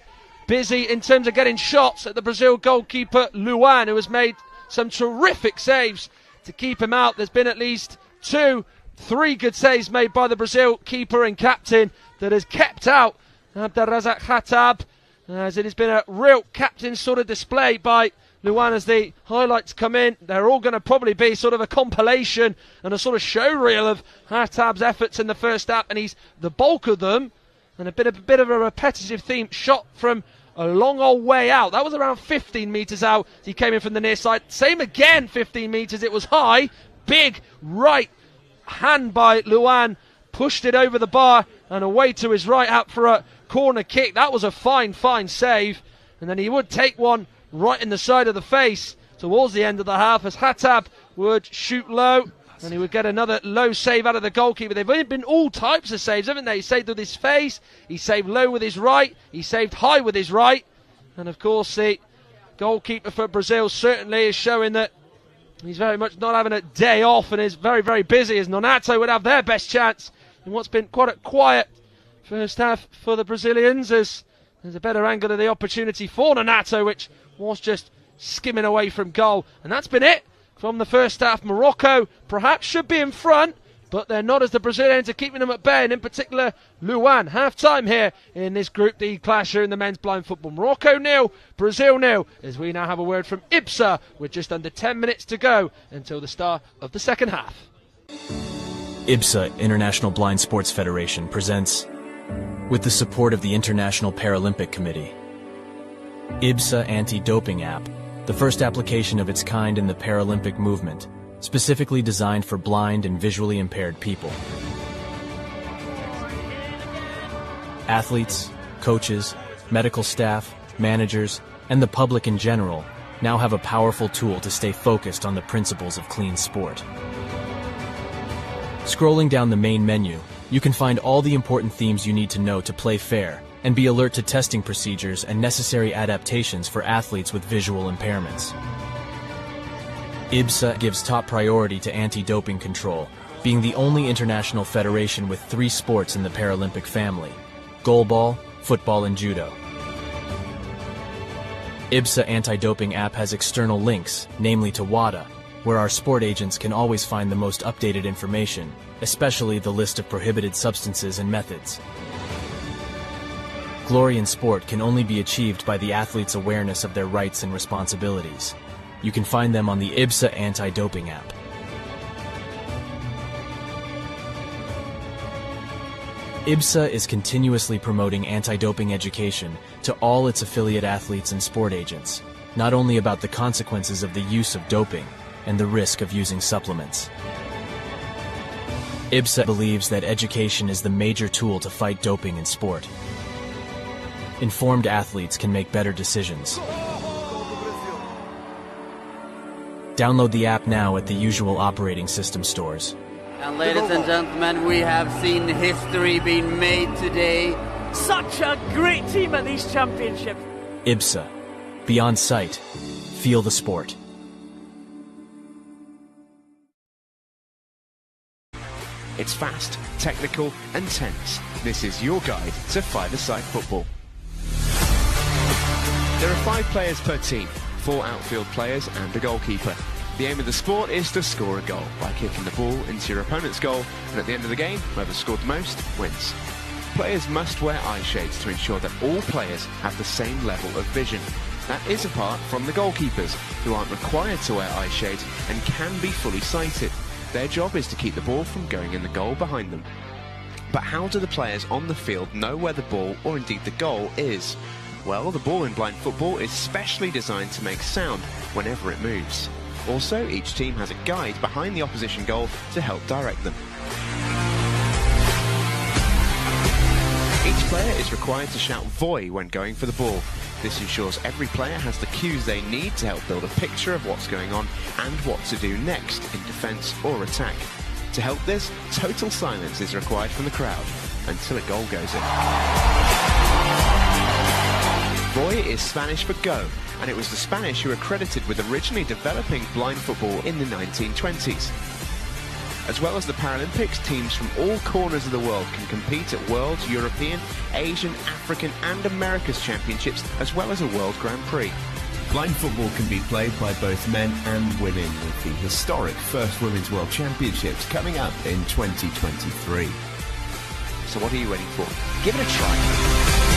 busy in terms of getting shots at the Brazil goalkeeper Luan, who has made some terrific saves to keep him out. There's been at least 2-3 good saves made by the Brazil keeper and captain that has kept out Abderrazak Hatab, as it has been a real captain sort of display by Luan as the highlights come in. They're all going to probably be sort of a compilation and a sort of show reel of Hatab's efforts in the first half, and he's the bulk of them, and a bit of a repetitive theme, shot from a long old way out. That was around 15 metres out. He came in from the near side. Same again, 15 metres. It was high. Big right hand by Luan. Pushed it over the bar and away to his right out for a corner kick. That was a fine, fine save. And then he would take one right in the side of the face towards the end of the half as Hatab would shoot low. And he would get another low save out of the goalkeeper. They've been all types of saves, haven't they? He saved with his face, he saved low with his right, he saved high with his right. And of course the goalkeeper for Brazil certainly is showing that he's very much not having a day off and is very, very busy, as Nonato would have their best chance in what's been quite a quiet first half for the Brazilians, as there's a better angle of the opportunity for Nonato, which was just skimming away from goal. And that's been it from the first half. Morocco perhaps should be in front, but they're not, as the Brazilians are keeping them at bay, and in particular Luan. Half-time here in this Group D clash here in the men's blind football. Morocco 0, Brazil 0, as we now have a word from IBSA with just under 10 minutes to go until the start of the second half. IBSA, International Blind Sports Federation, presents, with the support of the International Paralympic Committee, IBSA Anti-Doping App, the first application of its kind in the Paralympic movement, specifically designed for blind and visually impaired people. Athletes, coaches, medical staff, managers, and the public in general now have a powerful tool to stay focused on the principles of clean sport. Scrolling down the main menu, you can find all the important themes you need to know to play fair and be alert to testing procedures and necessary adaptations for athletes with visual impairments. IBSA gives top priority to anti-doping control, being the only international federation with 3 sports in the Paralympic family: goalball, football, and judo. IBSA Anti-Doping app has external links, namely to WADA, where our sport agents can always find the most updated information, especially the list of prohibited substances and methods. Glory in sport can only be achieved by the athlete's awareness of their rights and responsibilities. You can find them on the IBSA Anti-Doping app. IBSA is continuously promoting anti-doping education to all its affiliate athletes and sport agents, not only about the consequences of the use of doping and the risk of using supplements. IBSA believes that education is the major tool to fight doping in sport. Informed athletes can make better decisions. Download the app now at the usual operating system stores. And ladies and gentlemen, we have seen history being made today. Such a great team at these championships. IBSA. Beyond sight. Feel the sport. It's fast, technical and tense. This is your guide to five-a-side football. There are 5 players per team, 4 outfield players and a goalkeeper. The aim of the sport is to score a goal by kicking the ball into your opponent's goal, and at the end of the game, whoever scored the most wins. Players must wear eye shades to ensure that all players have the same level of vision. That is apart from the goalkeepers, who aren't required to wear eye shades and can be fully sighted. Their job is to keep the ball from going in the goal behind them. But how do the players on the field know where the ball, or indeed the goal, is? Well, the ball in blind football is specially designed to make sound whenever it moves. Also, each team has a guide behind the opposition goal to help direct them. Each player is required to shout "Voy" when going for the ball. This ensures every player has the cues they need to help build a picture of what's going on and what to do next in defence or attack. To help this, total silence is required from the crowd until a goal goes in. Voy is Spanish for go, and it was the Spanish who were credited with originally developing blind football in the 1920s. As well as the Paralympics, teams from all corners of the world can compete at World, European, Asian, African and America's Championships, as well as a World Grand Prix. Blind football can be played by both men and women, with the historic first Women's World Championships coming up in 2023. So what are you waiting for? Give it a try.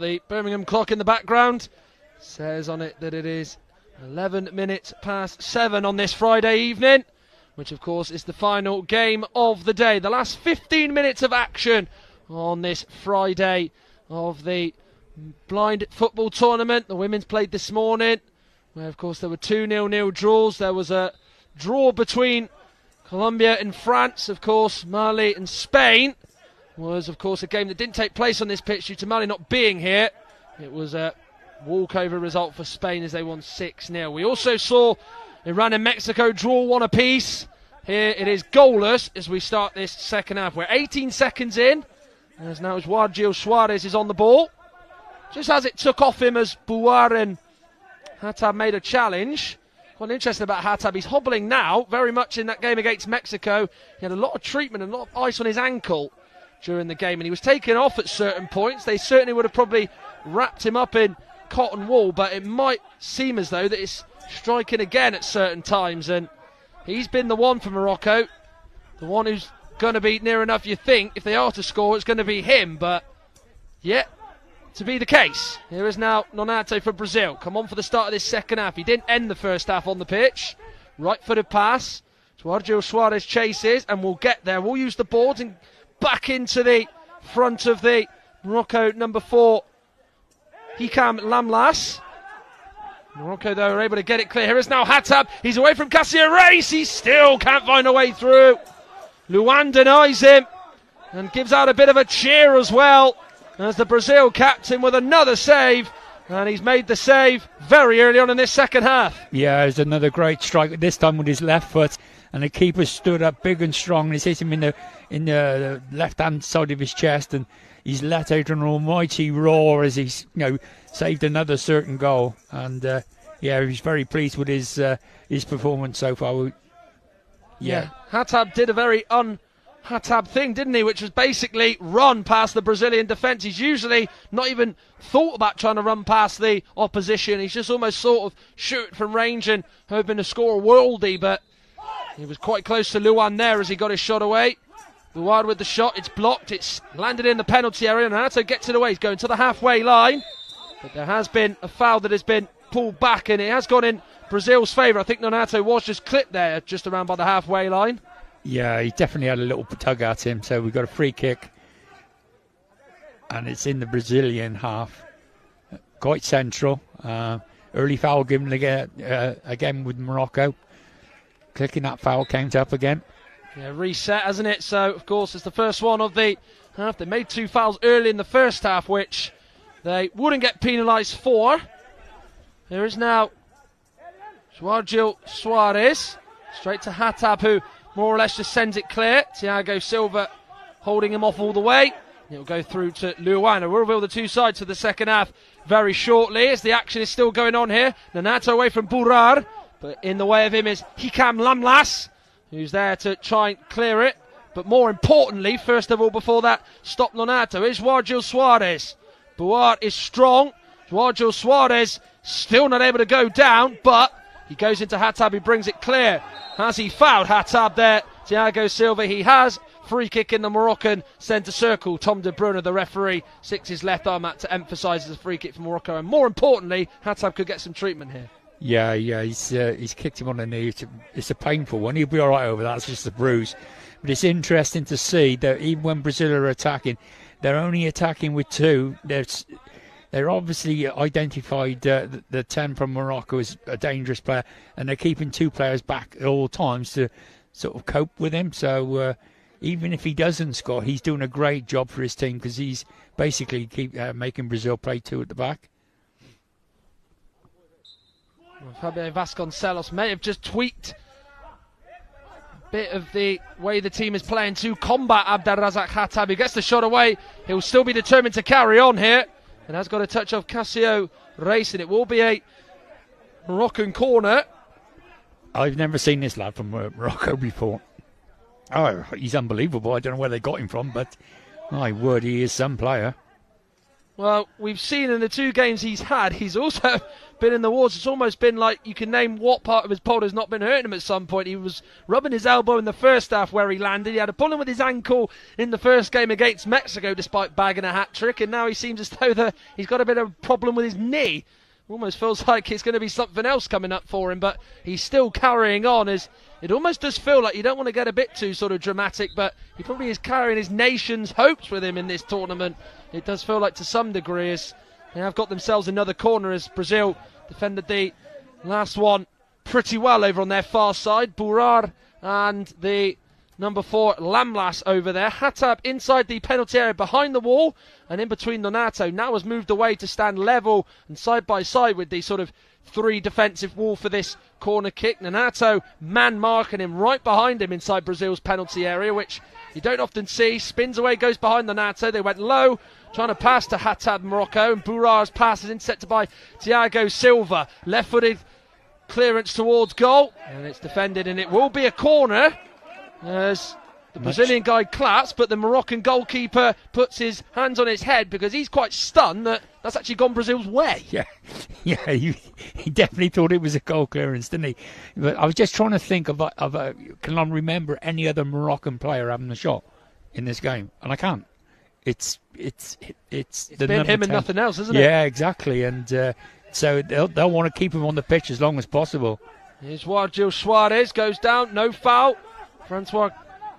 the Birmingham clock in the background says on it that it is 11 minutes past 7 on this Friday evening, which of course is the final game of the day. The last 15 minutes of action on this Friday of the blind football tournament. The women's played this morning, where of course there were 2 0-0 draws. There was a draw between Colombia and France, of course. Mali and Spain was of course a game that didn't take place on this pitch due to Mali not being here. It was a walkover result for Spain as they won 6-0. We also saw Iran and Mexico draw 1 apiece. Here it is goalless as we start this second half. We're 18 seconds in, as now João Suarez is on the ball. Just as it took off him as Bouar and Hatab made a challenge. Quite interesting about Hatab. He's hobbling now, very much in that game against Mexico. He had a lot of treatment and a lot of ice on his ankle during the game, and he was taken off at certain points. They certainly would have probably wrapped him up in cotton wool, but it might seem as though that it's striking again at certain times, and he's been the one for Morocco, the one who's going to be near enough. You think if they are to score, it's going to be him, but yet to be the case. Here is now Nonato for Brazil. Come on for the start of this second half. He didn't end the first half on the pitch. Right-footed pass. João Suarez chases, and we'll get there. We'll use the boards and back into the front of the Morocco number 4, Hikam Lamlas. Morocco, though, are able to get it clear. Here is now Hatab. He's away from Cassio Reis. He still can't find a way through. Luan denies him and gives out a bit of a cheer as well, as the Brazil captain with another save. And he's made the save very early on in this second half. Yeah, it's another great strike, this time with his left foot. And the keeper stood up big and strong. And he's hit him in the left-hand side of his chest. And he's let out an almighty roar as he's saved another certain goal. And he's very pleased with his performance so far. Yeah. Hatab did a very un-Hatab thing, didn't he? Which was basically run past the Brazilian defence. He's usually not even thought about trying to run past the opposition. He's just almost sort of shoot from range and hoping to score a worldie, but he was quite close to Luan there as he got his shot away. Luan with the shot, it's blocked, it's landed in the penalty area, and Nonato gets it away. He's going to the halfway line, but there has been a foul that has been pulled back, and it has gone in Brazil's favour. I think Nonato was just clipped there, just around by the halfway line. Yeah, he definitely had a little tug at him, so we've got a free kick, and it's in the Brazilian half. Quite central. Early foul given again with Morocco. Clicking that foul count up again. Yeah, reset, hasn't it? So, of course, it's the first one of the half. They made 2 fouls early in the first half, which they wouldn't get penalised for. There is now João Suarez. Straight to Hatab, who more or less just sends it clear. Thiago Silva holding him off all the way. It'll go through to Luan. We'll reveal the 2 sides for the second half very shortly, as the action is still going on here. Nonato away from Bourar, but in the way of him is Hikam Lamlas, who's there to try and clear it. But more importantly, first of all, before that, stop Nonato, is João Suarez. Bouar is strong. João Suarez still not able to go down, but he goes into Hatab, he brings it clear. Has he fouled Hatab there? Thiago Silva, he has. Free kick in the Moroccan centre circle. Tom De Bruyne, the referee, sticks his left arm out to emphasise it's a free kick for Morocco. And more importantly, Hatab could get some treatment here. Yeah, he's kicked him on the knee. It's a painful one. He'll be all right over that. It's just a bruise. But it's interesting to see that even when Brazil are attacking, they're only attacking with 2. They're obviously identified the 10 from Morocco as a dangerous player, and they're keeping 2 players back at all times to sort of cope with him. So even if he doesn't score, he's doing a great job for his team, because he's basically making Brazil play 2 at the back. Fabio Vasconcelos may have just tweaked a bit of the way the team is playing to combat Abdelrazak Hatab. He gets the shot away. He'll still be determined to carry on here. And has got a touch of Cassio Reis, and it will be a Moroccan corner. I've never seen this lad from Morocco before. Oh, he's unbelievable. I don't know where they got him from, but my word, he is some player. Well, we've seen in the 2 games he's had, he's also been in the wars. It's almost been like you can name what part of his pod has not been hurting him at some point. He was rubbing his elbow in the first half where he landed. He had a problem with his ankle in the first game against Mexico despite bagging a hat-trick, and now he seems as though he's got a bit of a problem with his knee. Almost feels like it's going to be something else coming up for him, but he's still carrying on. As it almost does feel like, you don't want to get a bit too sort of dramatic, but he probably is carrying his nation's hopes with him in this tournament. It does feel like to some degree, as they have got themselves another corner, as Brazil defended the last one pretty well over on their far side. Burar and the number 4 Lamlas over there. Hatab inside the penalty area behind the wall, and in between Donato now has moved away to stand level and side by side with the sort of 3 defensive wall for this corner kick. Donato man marking him right behind him inside Brazil's penalty area, which you don't often see. Spins away, goes behind Donato. They went low, trying to pass to Hatab Morocco, and Burar's pass is intercepted by Thiago Silva. Left-footed clearance towards goal, and it's defended, and it will be a corner as the Brazilian guy claps, but the Moroccan goalkeeper puts his hands on his head because he's quite stunned that that's actually gone Brazil's way. Yeah, he definitely thought it was a goal clearance, didn't he? But I was just trying to think of can I remember any other Moroccan player having a shot in this game, and I can't. It's been him and nothing else, isn't it? Yeah, exactly, and so they'll want to keep him on the pitch as long as possible. Here's Wargil Suarez, goes down, no foul. Francois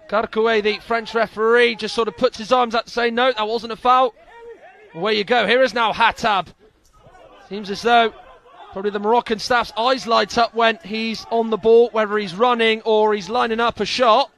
Carcouet, the French referee, just sort of puts his arms out to say, no, that wasn't a foul. Away you go. Here is now Hatab. Seems as though probably the Moroccan staff's eyes light up when he's on the ball, whether he's running or he's lining up a shot.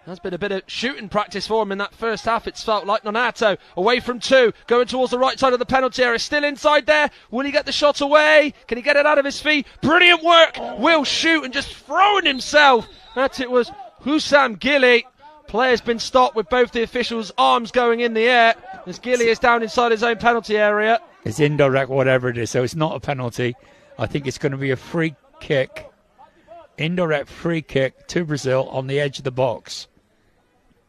There's been a bit of shooting practice for him in that first half, it's felt like. Donato away from 2, going towards the right side of the penalty area, still inside there. Will he get the shot away? Can he get it out of his feet? Brilliant work! Will shoot and just throwing himself. That it was Hussam Gili. Player's been stopped with both the officials' arms going in the air as Gili is down inside his own penalty area. It's indirect, whatever it is, so it's not a penalty. I think it's going to be a free kick, indirect free kick to Brazil on the edge of the box.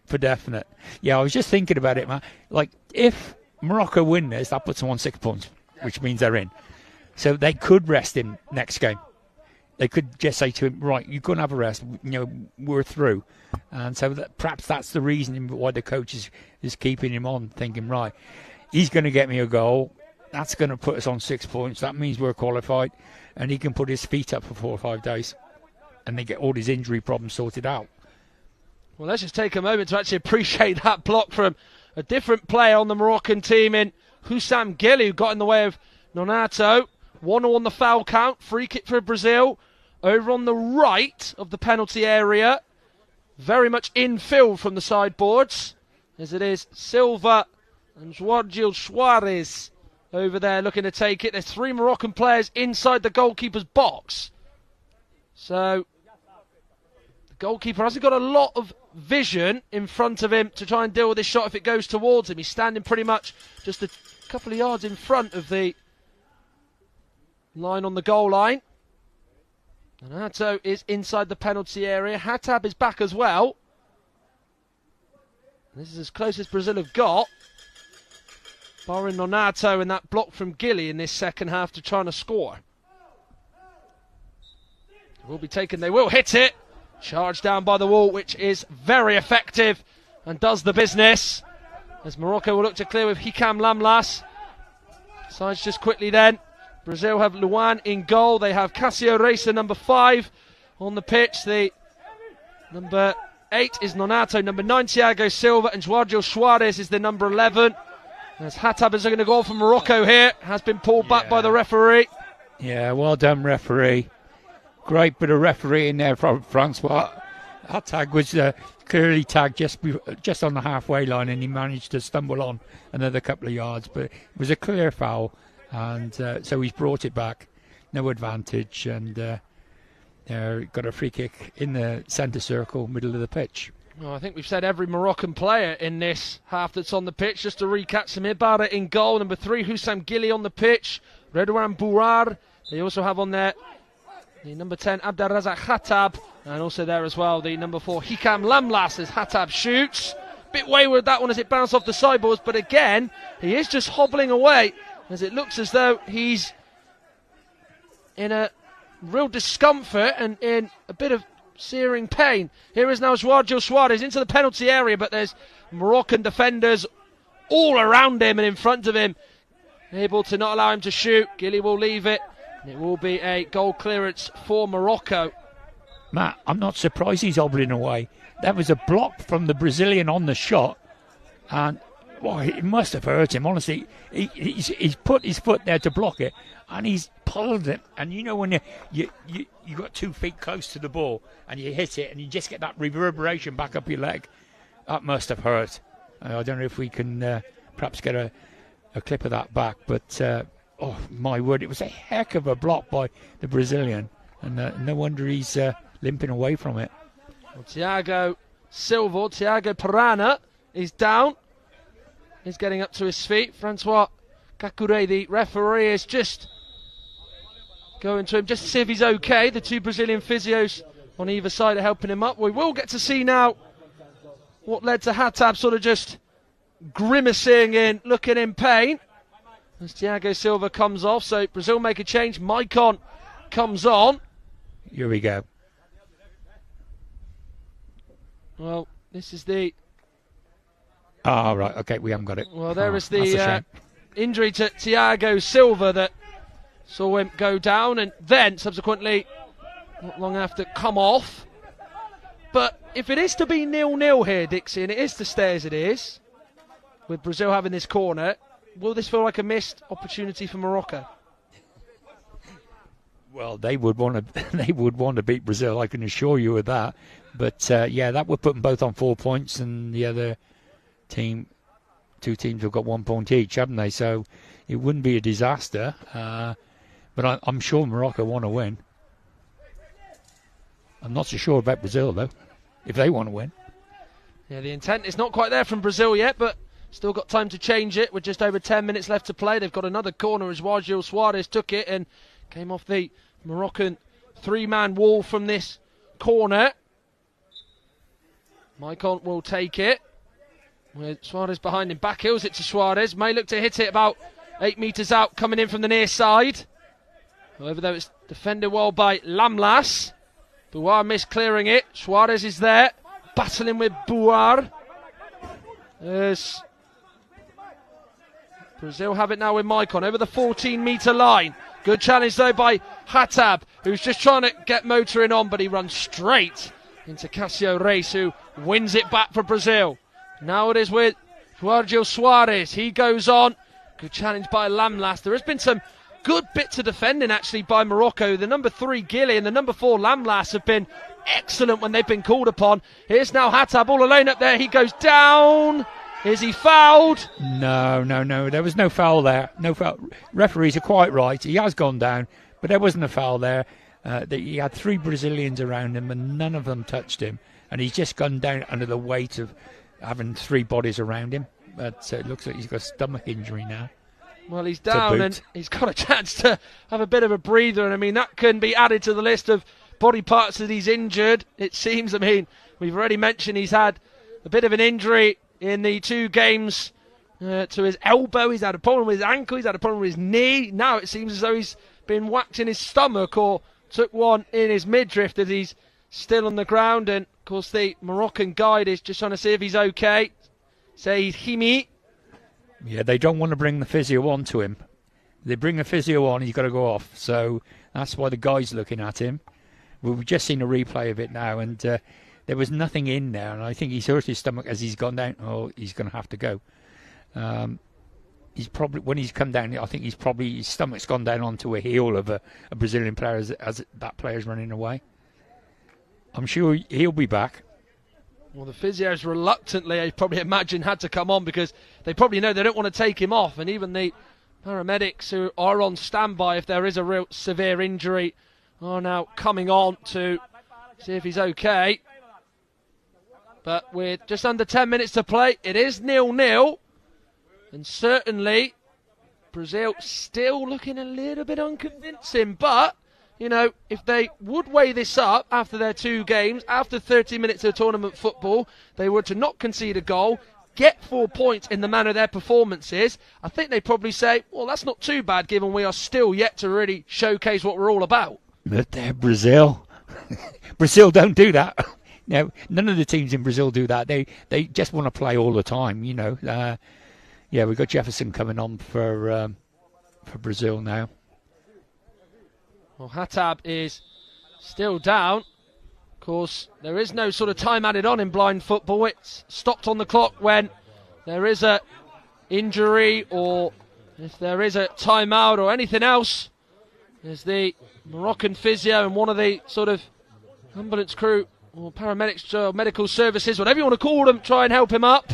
For definite. Yeah, I was just thinking about it, man. Like, if Morocco win this, that puts them on 6 points, which means they're in. So they could rest him next game. They could just say to him, right, you couldn't have a rest. We're through. And so perhaps that's the reason why the coach is keeping him on, thinking, right, he's going to get me a goal. That's going to put us on 6 points. That means we're qualified. And he can put his feet up for 4 or 5 days. And they get all his injury problems sorted out. Well, let's just take a moment to actually appreciate that block from a different player on the Moroccan team in Hussam Gili, who got in the way of Nonato. 1-1 on the foul count. Free kick for Brazil. Over on the right of the penalty area. Very much infield from the sideboards, as it is Silva and Wargil Suarez over there looking to take it. There's 3 Moroccan players inside the goalkeeper's box. So the goalkeeper hasn't got a lot of vision in front of him to try and deal with this shot if it goes towards him. He's standing pretty much just a couple of yards in front of the line on the goal line. Donato is inside the penalty area. Hatab is back as well. This is as close as Brazil have got, barring Donato and that block from Gili in this second half to trying to score. It will be taken, they will hit it. Charged down by the wall, which is very effective and does the business. As Morocco will look to clear with Hikam Lamlas. Sides just quickly then. Brazil have Luan in goal. They have Cassio Reisa, number 5, on the pitch. The number 8 is Nonato. Number 9, Thiago Silva. And Wargil Suarez is the number 11. As Hatab is going to go for Morocco here. Has been pulled back by the referee. Yeah, well done, referee. Great bit of refereeing there from Francois. That tag was clearly tagged just on the halfway line, and he managed to stumble on another couple of yards. But it was a clear foul, and so he's brought it back. No advantage, and got a free kick in the centre circle, middle of the pitch. Well, I think we've said every Moroccan player in this half that's on the pitch. Just to recap, Samir Bara in goal. Number 3, Hussam Gili on the pitch. Redouane Bourar. They also have on there the number 10, Abdelrazak Hatab, and also there as well the number 4, Hikam Lamlas, as Hatab shoots. bit wayward that one as it bounced off the sideboards, but again, he is just hobbling away as it looks as though he's in a real discomfort and in a bit of searing pain. Here is now João Suarez into the penalty area, but there's Moroccan defenders all around him and in front of him, able to not allow him to shoot. Gilly will leave it, and it will be a goal clearance for Morocco. Matt, I'm not surprised he's hobbling away. That was a block from the Brazilian on the shot, and it must have hurt him. Honestly, he's put his foot there to block it, and he's pulled it. And you know when you got 2 feet close to the ball and you hit it, and you just get that reverberation back up your leg. That must have hurt. I don't know if we can perhaps get a clip of that back, but oh my word, it was a heck of a block by the Brazilian, and no wonder he's limping away from it. Well, Thiago Pirana is down. He's getting up to his feet. Francois Kakure, the referee, is just going to him just to see if he's okay. The 2 Brazilian physios on either side are helping him up. We will get to see now what led to Hatab sort of just grimacing in, looking in pain as Thiago Silva comes off. So Brazil make a change. Maicon comes on. Here we go. Well, this is the... right, okay, we haven't got it. Well, there is the injury to Thiago Silva that saw him go down and then subsequently, not long after, come off. But if it is to be 0-0 here, Dixie, and it is to stay as it is, with Brazil having this corner, will this feel like a missed opportunity for Morocco? Well, they would want to beat Brazil, I can assure you of that. But yeah, that would put them both on 4 points, and the other team, 2 teams have got 1 point each, haven't they? So it wouldn't be a disaster. But I'm sure Morocco want to win. I'm not so sure about Brazil though, if they want to win. Yeah, the intent is not quite there from Brazil yet, but still got time to change it with just over 10 minutes left to play. They've got another corner as João Suarez took it and came off the Moroccan 3-man wall from this corner. Maicon will take it with Suarez behind him. Back heels it to Suarez. May look to hit it about 8 metres out, coming in from the near side. However, though, it's defended well by Lamlas. Bouar missed clearing it. Suarez is there, battling with Bouar. As Brazil have it now with Maicon over the 14-metre line. Good challenge, though, by Hatab, who's just trying to get motoring on, but he runs straight into Cássio Reis, who wins it back for Brazil. Now it is with João Suarez. He goes on. Good challenge by Lamlas. There has been some good bits of defending, actually, by Morocco. The number 3, Gilly, and the number 4, Lamlas, have been excellent when they've been called upon. Here's now Hatab all alone up there. He goes down. Is he fouled? No. There was no foul there. No foul. Referees are quite right. He has gone down, but there wasn't a foul there. He had 3 Brazilians around him, and none of them touched him. And he's just gone down under the weight of having 3 bodies around him. But it looks like he's got a stomach injury now. Well, he's down and he's got a chance to have a bit of a breather. And I mean, that can be added to the list of body parts that he's injured. It seems, I mean, we've already mentioned he's had a bit of an injury in the 2 games to his elbow. He's had a problem with his ankle. He's had a problem with his knee. Now it seems as though he's been whacked in his stomach or took one in his midriff as he's still on the ground. And, of course, the Moroccan guide is just trying to see if he's okay. Say Himi. Yeah, they don't want to bring the physio on to him. They bring a physio on, he's got to go off. So that's why the guy's looking at him. We've just seen a replay of it now, and there was nothing in there. And I think he's hurt his stomach as he's gone down. Oh, he's going to have to go. He's probably, when he's come down, I think his stomach's gone down onto a heel of a Brazilian player as that player's running away. I'm sure he'll be back. Well, the physios reluctantly, I probably imagine, had to come on because they probably know they don't want to take him off. And even the paramedics who are on standby if there is a real severe injury are now coming on to see if he's okay. But with just under 10 minutes to play, it is 0-0. And certainly, Brazil still looking a little bit unconvincing. But you know, if they would weigh this up after their 2 games, after 30 minutes of tournament football, they were to not concede a goal, get 4 points in the manner their performance is, I think they'd probably say, well, that's not too bad given we are still yet to really showcase what we're all about. But they're Brazil. Brazil don't do that. No, none of the teams in Brazil do that. They just want to play all the time, you know. Yeah, we've got Jefferson coming on for Brazil now. Well, Hatab is still down. Of course, there is no sort of time added on in blind football. It's stopped on the clock when there is a injury or if there is a timeout or anything else. There's the Moroccan physio and one of the sort of ambulance crew or paramedics, medical services, whatever you want to call them, try and help him up.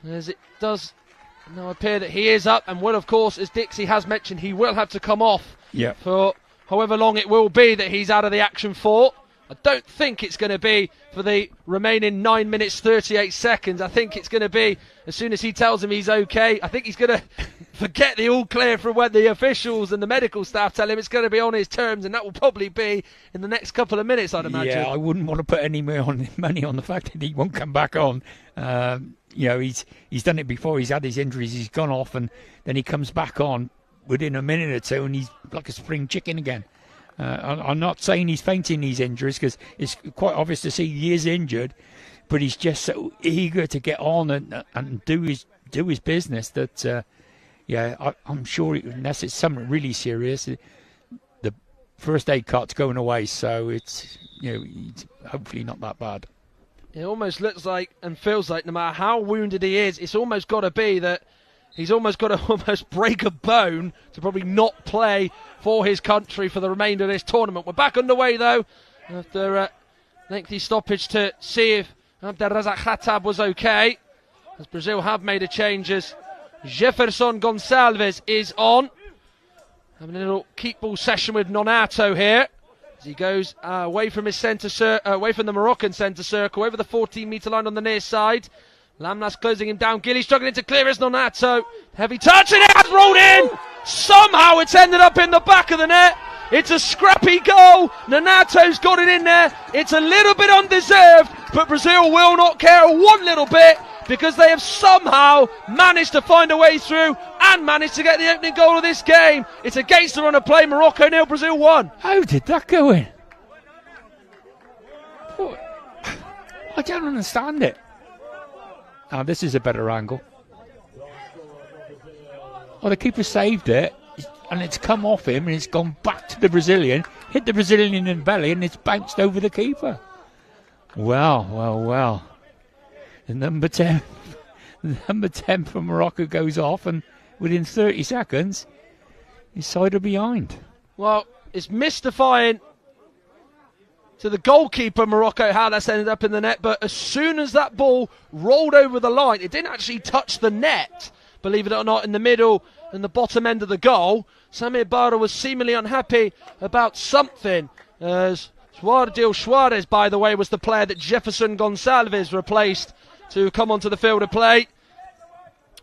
As it does now appear that he is up and will, of course, as Dixie has mentioned, he will have to come off for however long it will be that he's out of the action for. I don't think it's going to be for the remaining 9 minutes 38 seconds. I think it's going to be as soon as he tells him he's okay. I think he's going to forget the all clear from when the officials and the medical staff tell him it's going to be on his terms, and that will probably be in the next couple of minutes, I'd imagine. Yeah, I wouldn't want to put any more money on the fact that he won't come back on. You know, he's done it before. He's had his injuries. He's gone off, and then he comes back on within a minute or two, and he's like a spring chicken again. I'm not saying he's fainting these injuries because it's quite obvious to see he is injured, but he's just so eager to get on and do his business that I'm sure unless it's something really serious, the first aid cart's going away, so it's hopefully not that bad. It almost looks like and feels like no matter how wounded he is, it's almost got to be that he's almost got to break a bone to probably not play for his country for the remainder of this tournament. We're back underway, though, after a lengthy stoppage to see if Abdelrazak Khatab was okay, as Brazil have made a change as Jefferson Gonçalves is on. Having a little keep ball session with Nonato here, as he goes away from his away from the Moroccan centre circle, over the 14-metre line on the near side. Lamlas closing him down. Gilly struggling to clear as Nonato. Heavy touch and it has rolled in. Somehow it's ended up in the back of the net. It's a scrappy goal. Nonato's got it in there. It's a little bit undeserved, but Brazil will not care one little bit because they have somehow managed to find a way through and managed to get the opening goal of this game. It's against the run of play. Morocco 0, Brazil 1. How did that go in? I don't understand it. Now, this is a better angle. Oh, the keeper saved it, and it's come off him, and it's gone back to the Brazilian, hit the Brazilian in the belly, and it's bounced over the keeper. Well. The number 10 from Morocco goes off, and within 30 seconds, his side are behind. Well, it's mystifying to the goalkeeper, Morocco, how that's ended up in the net, but as soon as that ball rolled over the line, it didn't actually touch the net, believe it or not, in the middle and the bottom end of the goal. Samir Barra was seemingly unhappy about something, as Suardil Suarez, by the way, was the player that Jefferson Gonçalves replaced to come onto the field of play.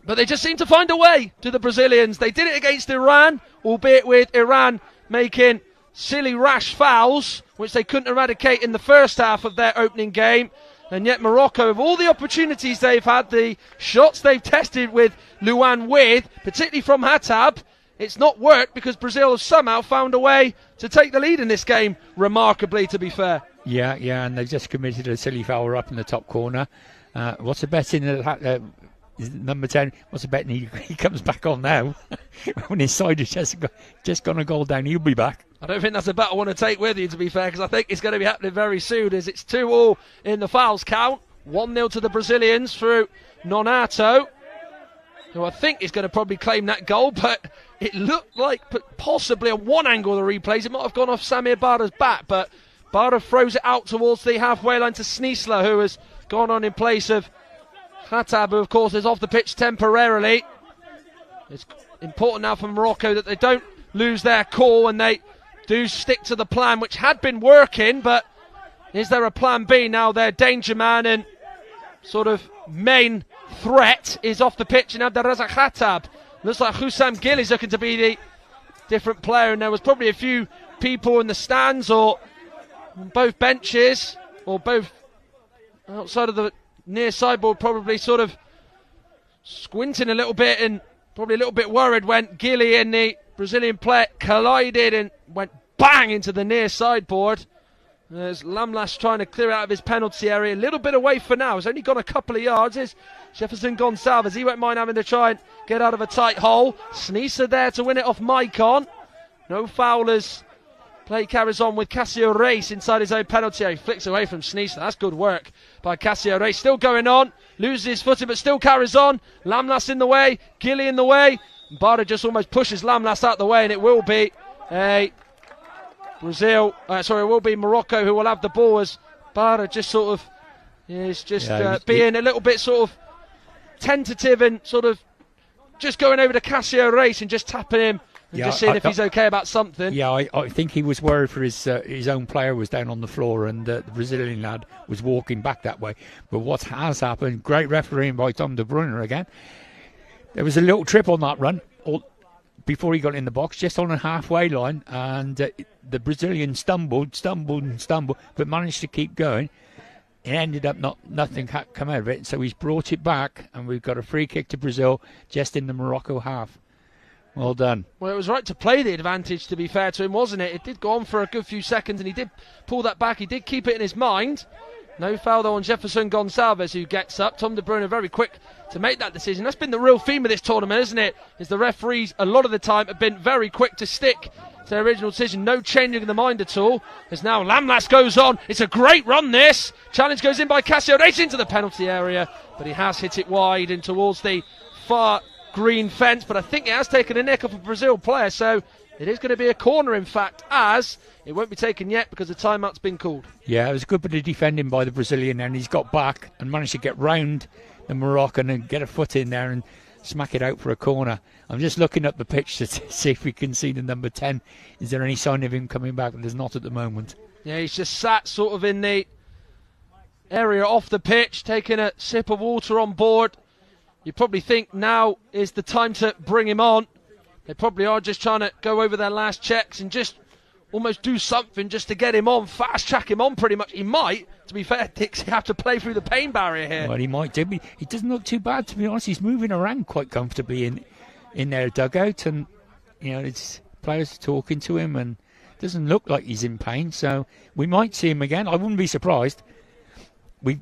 But they just seem to find a way to the Brazilians. They did it against Iran, albeit with Iran making silly, rash fouls, which they couldn't eradicate in the first half of their opening game. And yet Morocco, of all the opportunities they've had, the shots they've tested with Luan with, particularly from Hatab, it's not worked because Brazil have somehow found a way to take the lead in this game, remarkably, to be fair. Yeah, and they've just committed a silly foul up in the top corner. What's the bet in number 10? What's the bet? He comes back on now. When his side has just gone a goal down, he'll be back. I don't think that's a bet I want to take with you, to be fair, because I think it's going to be happening very soon, as it's 2-2 in the fouls count. 1-0 to the Brazilians through Nonato, who I think is going to probably claim that goal, but it looked like possibly on one angle of the replays, it might have gone off Samir Barra's back, but Barra throws it out towards the halfway line to Sneasler, who has gone on in place of Khatab, who of course is off the pitch temporarily. It's important now for Morocco that they don't lose their call and they do stick to the plan, which had been working, but is there a plan B now? Their danger man and sort of main threat is off the pitch in Abdelrazak Khatab. Looks like Hussam Gil is looking to be the different player, and there was probably a few people in the stands or on both benches or both outside of the near sideboard, probably sort of squinting a little bit and probably a little bit worried when Gilly and the Brazilian player collided and went bang into the near sideboard. There's Lamlas trying to clear out of his penalty area. A little bit away for now. He's only gone a couple of yards. Is Jefferson Gonçalves. He won't mind having to try and get out of a tight hole. Sneezer there to win it off Maicon. No foulers. Play carries on with Cassio Reis inside his own penalty area. He flicks away from Sneezer. That's good work by Cassio Reis. Still going on. Loses his footing but still carries on. Lamlas in the way. Gilly in the way. Barra just almost pushes Lamlas out the way, and it will be a Brazil, it will be Morocco who will have the ball, as Barra just sort of is just being a little bit sort of tentative and sort of just going over to Cassio Reis and just tapping him and just seeing if he's okay about something. Yeah, I think he was worried for his own player was down on the floor, and the Brazilian lad was walking back that way. But what has happened, great refereeing by Tom De Bruyne again. There was a little trip on that run before he got in the box, just on a halfway line, and the Brazilian stumbled, but managed to keep going. It ended up nothing come out of it, so he's brought it back, and we've got a free kick to Brazil just in the Morocco half. Well done. Well, it was right to play the advantage, to be fair to him, wasn't it? It did go on for a good few seconds, and he did pull that back. He did keep it in his mind. No foul, though, on Jefferson Gonçalves, who gets up. Tom De Bruyne very quick to make that decision. That's been the real theme of this tournament, isn't it? Is the referees, a lot of the time, have been very quick to stick to their original decision. No changing of the mind at all. As now Lamlas goes on. It's a great run, this. Challenge goes in by Cassio Reis into the penalty area, but he has hit it wide and towards the far green fence. But I think it has taken a nick off a Brazil player, so it is going to be a corner, in fact, as it won't be taken yet because the timeout's been called. Yeah, it was a good bit of defending by the Brazilian, and he's got back and managed to get round the Moroccan and get a foot in there and smack it out for a corner. I'm just looking up the pitch to see if we can see the number 10. Is there any sign of him coming back? There's not at the moment. Yeah, he's just sat sort of in the area off the pitch, taking a sip of water on board. You probably think now is the time to bring him on. They probably are just trying to go over their last checks and just almost do something just to get him on, fast track him on pretty much. He might, to be fair, Dix, have to play through the pain barrier here. Well, he might do. He doesn't look too bad, to be honest. He's moving around quite comfortably in their dugout, and it's players talking to him, and it doesn't look like he's in pain, so we might see him again. I wouldn't be surprised. We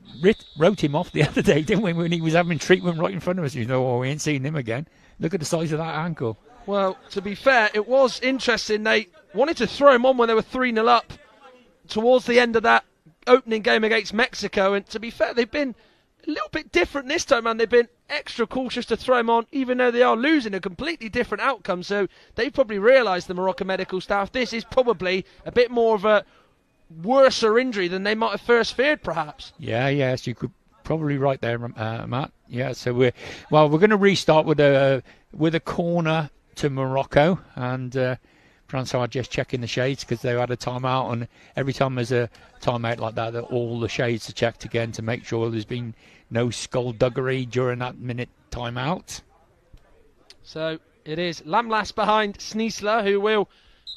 wrote him off the other day, didn't we, when he was having treatment right in front of us. We ain't seen him again. Look at the size of that ankle. Well, to be fair, it was interesting. They wanted to throw him on when they were 3-0 up towards the end of that opening game against Mexico. And to be fair, they've been a little bit different this time, man. They've been extra cautious to throw him on, even though they are losing a completely different outcome. So they've probably realised, the Moroccan medical staff, this is probably a bit more of a worser injury than they might have first feared, perhaps. Yes, you could probably right there, Matt. Yeah, so we're going to restart with a corner to Morocco, and Francois just checking the shades because they had a timeout, and every time there's a timeout like that, all the shades are checked again to make sure there's been no skullduggery during that minute timeout. So it is Lamlas behind Sneezer, who will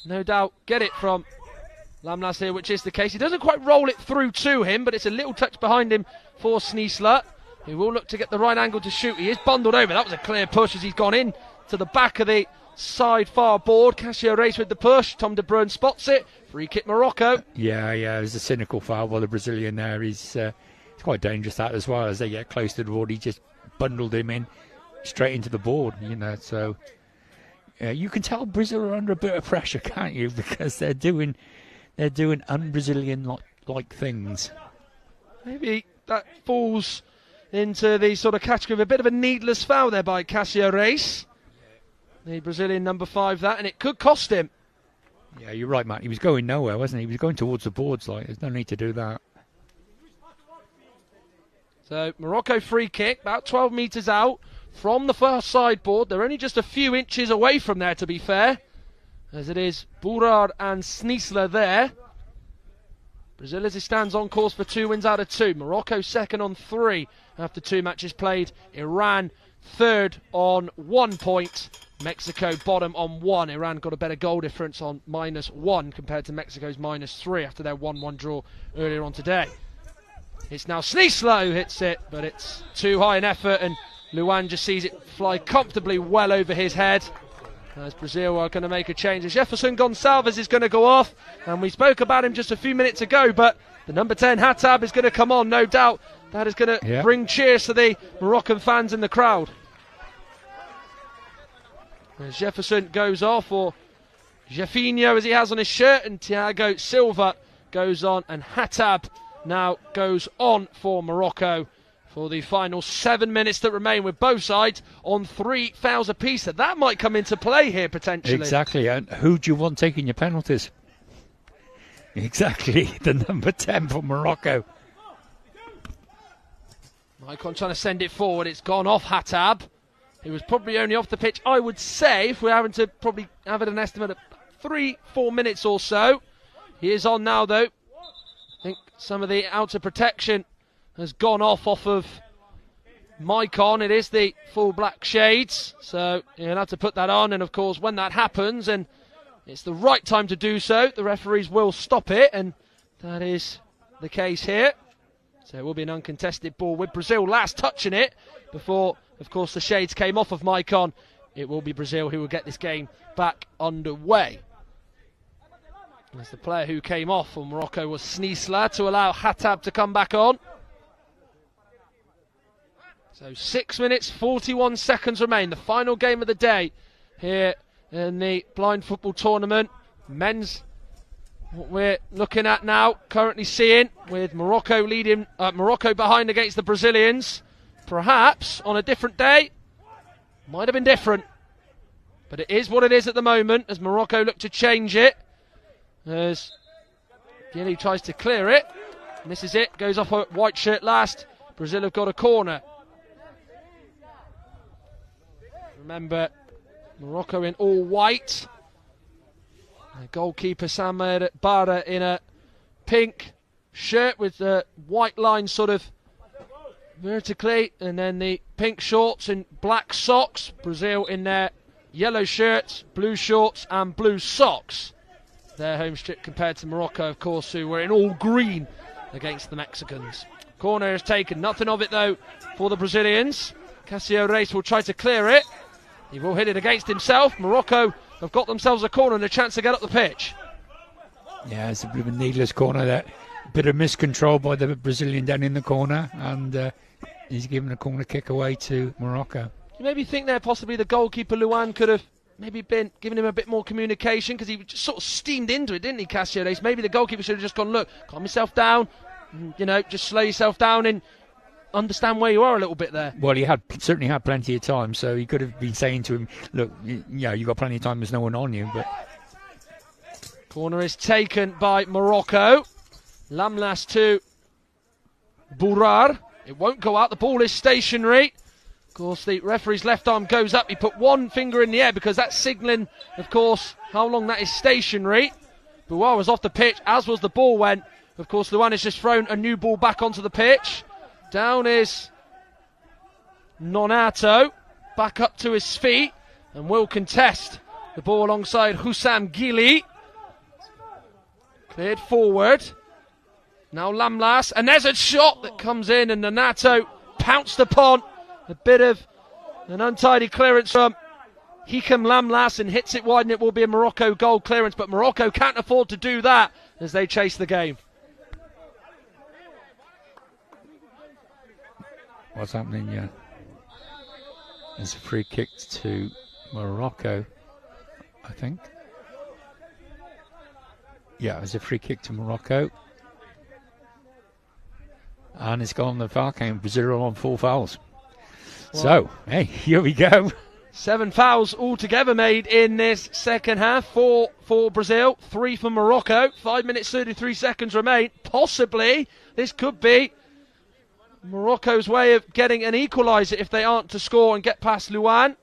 no doubt get it from Lamlas here, which is the case. He doesn't quite roll it through to him, but it's a little touch behind him for Sneezer, who will look to get the right angle to shoot. He is bundled over. That was a clear push as he's gone in to the back of the side far board. Cassio Reis with the push. Tom De Bruyne spots it. Free kick Morocco. Yeah, it was a cynical foul by the Brazilian there. He's quite dangerous, that, as well. As they get close to the board, he just bundled him in straight into the board, so you can tell Brazil are under a bit of pressure, can't you, because they're doing un-Brazilian like things. Maybe that falls into the sort of category of a bit of a needless foul there by Cassio Reis, the Brazilian number 5, that, and it could cost him. Yeah, you're right, Matt. He was going nowhere, wasn't he? He was going towards the boards. There's no need to do that. So Morocco free kick, about 12 metres out from the far sideboard. They're only just a few inches away from there, to be fair, as it is Bourard and Sneezer there. Brazil, as it stands, on course for 2 wins out of 2. Morocco second on 3 after 2 matches played. Iran third on 1 point. Mexico bottom on 1. Iran got a better goal difference on -1 compared to Mexico's -3 after their 1-1 draw earlier on today. It's now Sneeslow who hits it, but it's too high an effort, and Luan just sees it fly comfortably well over his head. As Brazil are going to make a change. Jefferson Gonçalves is going to go off, and we spoke about him just a few minutes ago, but the number 10 Hatab is going to come on, no doubt. That is going to bring cheers to the Moroccan fans in the crowd. As Jefferson goes off, or Jefinho as he has on his shirt, and Thiago Silva goes on, and Hatab now goes on for Morocco for the final 7 minutes that remain, with both sides on 3 fouls apiece. That might come into play here potentially. Exactly, and who do you want taking your penalties? Exactly, the number 10 for Morocco. Maicon trying to send it forward. It's gone off Hatab. He was probably only off the pitch, I would say, if we're having to probably have an estimate of 3-4 minutes or so. He is on now, though. I think some of the outer protection has gone off of Maicon. It is the full black shades, so you'll have to put that on. And, of course, when that happens, and it's the right time to do so, the referees will stop it, and that is the case here. So it will be an uncontested ball with Brazil last touching it before, of course, the shades came off of Maicon. It will be Brazil who will get this game back underway. As the player who came off for Morocco was Sneeslow to allow Hatab to come back on. So 6 minutes, 41 seconds remain. The final game of the day here in the blind football tournament. Men's, what we're looking at now, currently seeing with Morocco leading, Morocco behind against the Brazilians. Perhaps on a different day, might have been different. But it is what it is at the moment as Morocco look to change it. As Gilly tries to clear it, misses it, goes off a white shirt last. Brazil have got a corner. Remember, Morocco in all white. The goalkeeper Samer Bara in a pink shirt with the white line sort of vertically, and then the pink shorts and black socks. Brazil in their yellow shirts, blue shorts and blue socks. Their home strip compared to Morocco, of course, who were in all green against the Mexicans. Corner is taken, nothing of it though for the Brazilians. Cassio Reis will try to clear it. He will hit it against himself. Morocco have got themselves a corner and a chance to get up the pitch. Yeah, it's a bit of a needless corner there. A bit of miscontrol by the Brazilian down in the corner, and he's given a corner kick away to Morocco. You maybe think there possibly the goalkeeper Luan could have maybe been giving him a bit more communication, because he just sort of steamed into it, didn't he, Cassio Reis? Maybe the goalkeeper should have just gone, look, calm yourself down, you know, just slow yourself down and understand where you are a little bit there. Well, he certainly had plenty of time, so he could have been saying to him, look, you've got plenty of time, there's no one on you. But corner is taken by Morocco. Lamlas to Bourar. It won't go out, the ball is stationary. Of course, the referee's left arm goes up. He put one finger in the air because that's signalling, of course, how long that is stationary. Bourar was off the pitch, as was the ball when, of course, Luan has just thrown a new ball back onto the pitch. Down is Nonato, back up to his feet, and will contest the ball alongside Hussam Gili. Cleared forward. Now Lamlas, and there's a shot that comes in, and Nonato pounced upon. A bit of an untidy clearance from Hikam Lamlas and hits it wide, and it will be a Morocco goal clearance, but Morocco can't afford to do that as they chase the game. What's happening? Yeah, there's a free kick to Morocco, I think. Yeah, there's a free kick to Morocco, and it's gone the foul count. Brazil on 4 fouls. Well, so, hey, here we go. 7 fouls altogether made in this second half. 4 for Brazil, 3 for Morocco. 5 minutes 33 seconds remain. Possibly this could be Morocco's way of getting an equaliser if they aren't to score and get past Luan.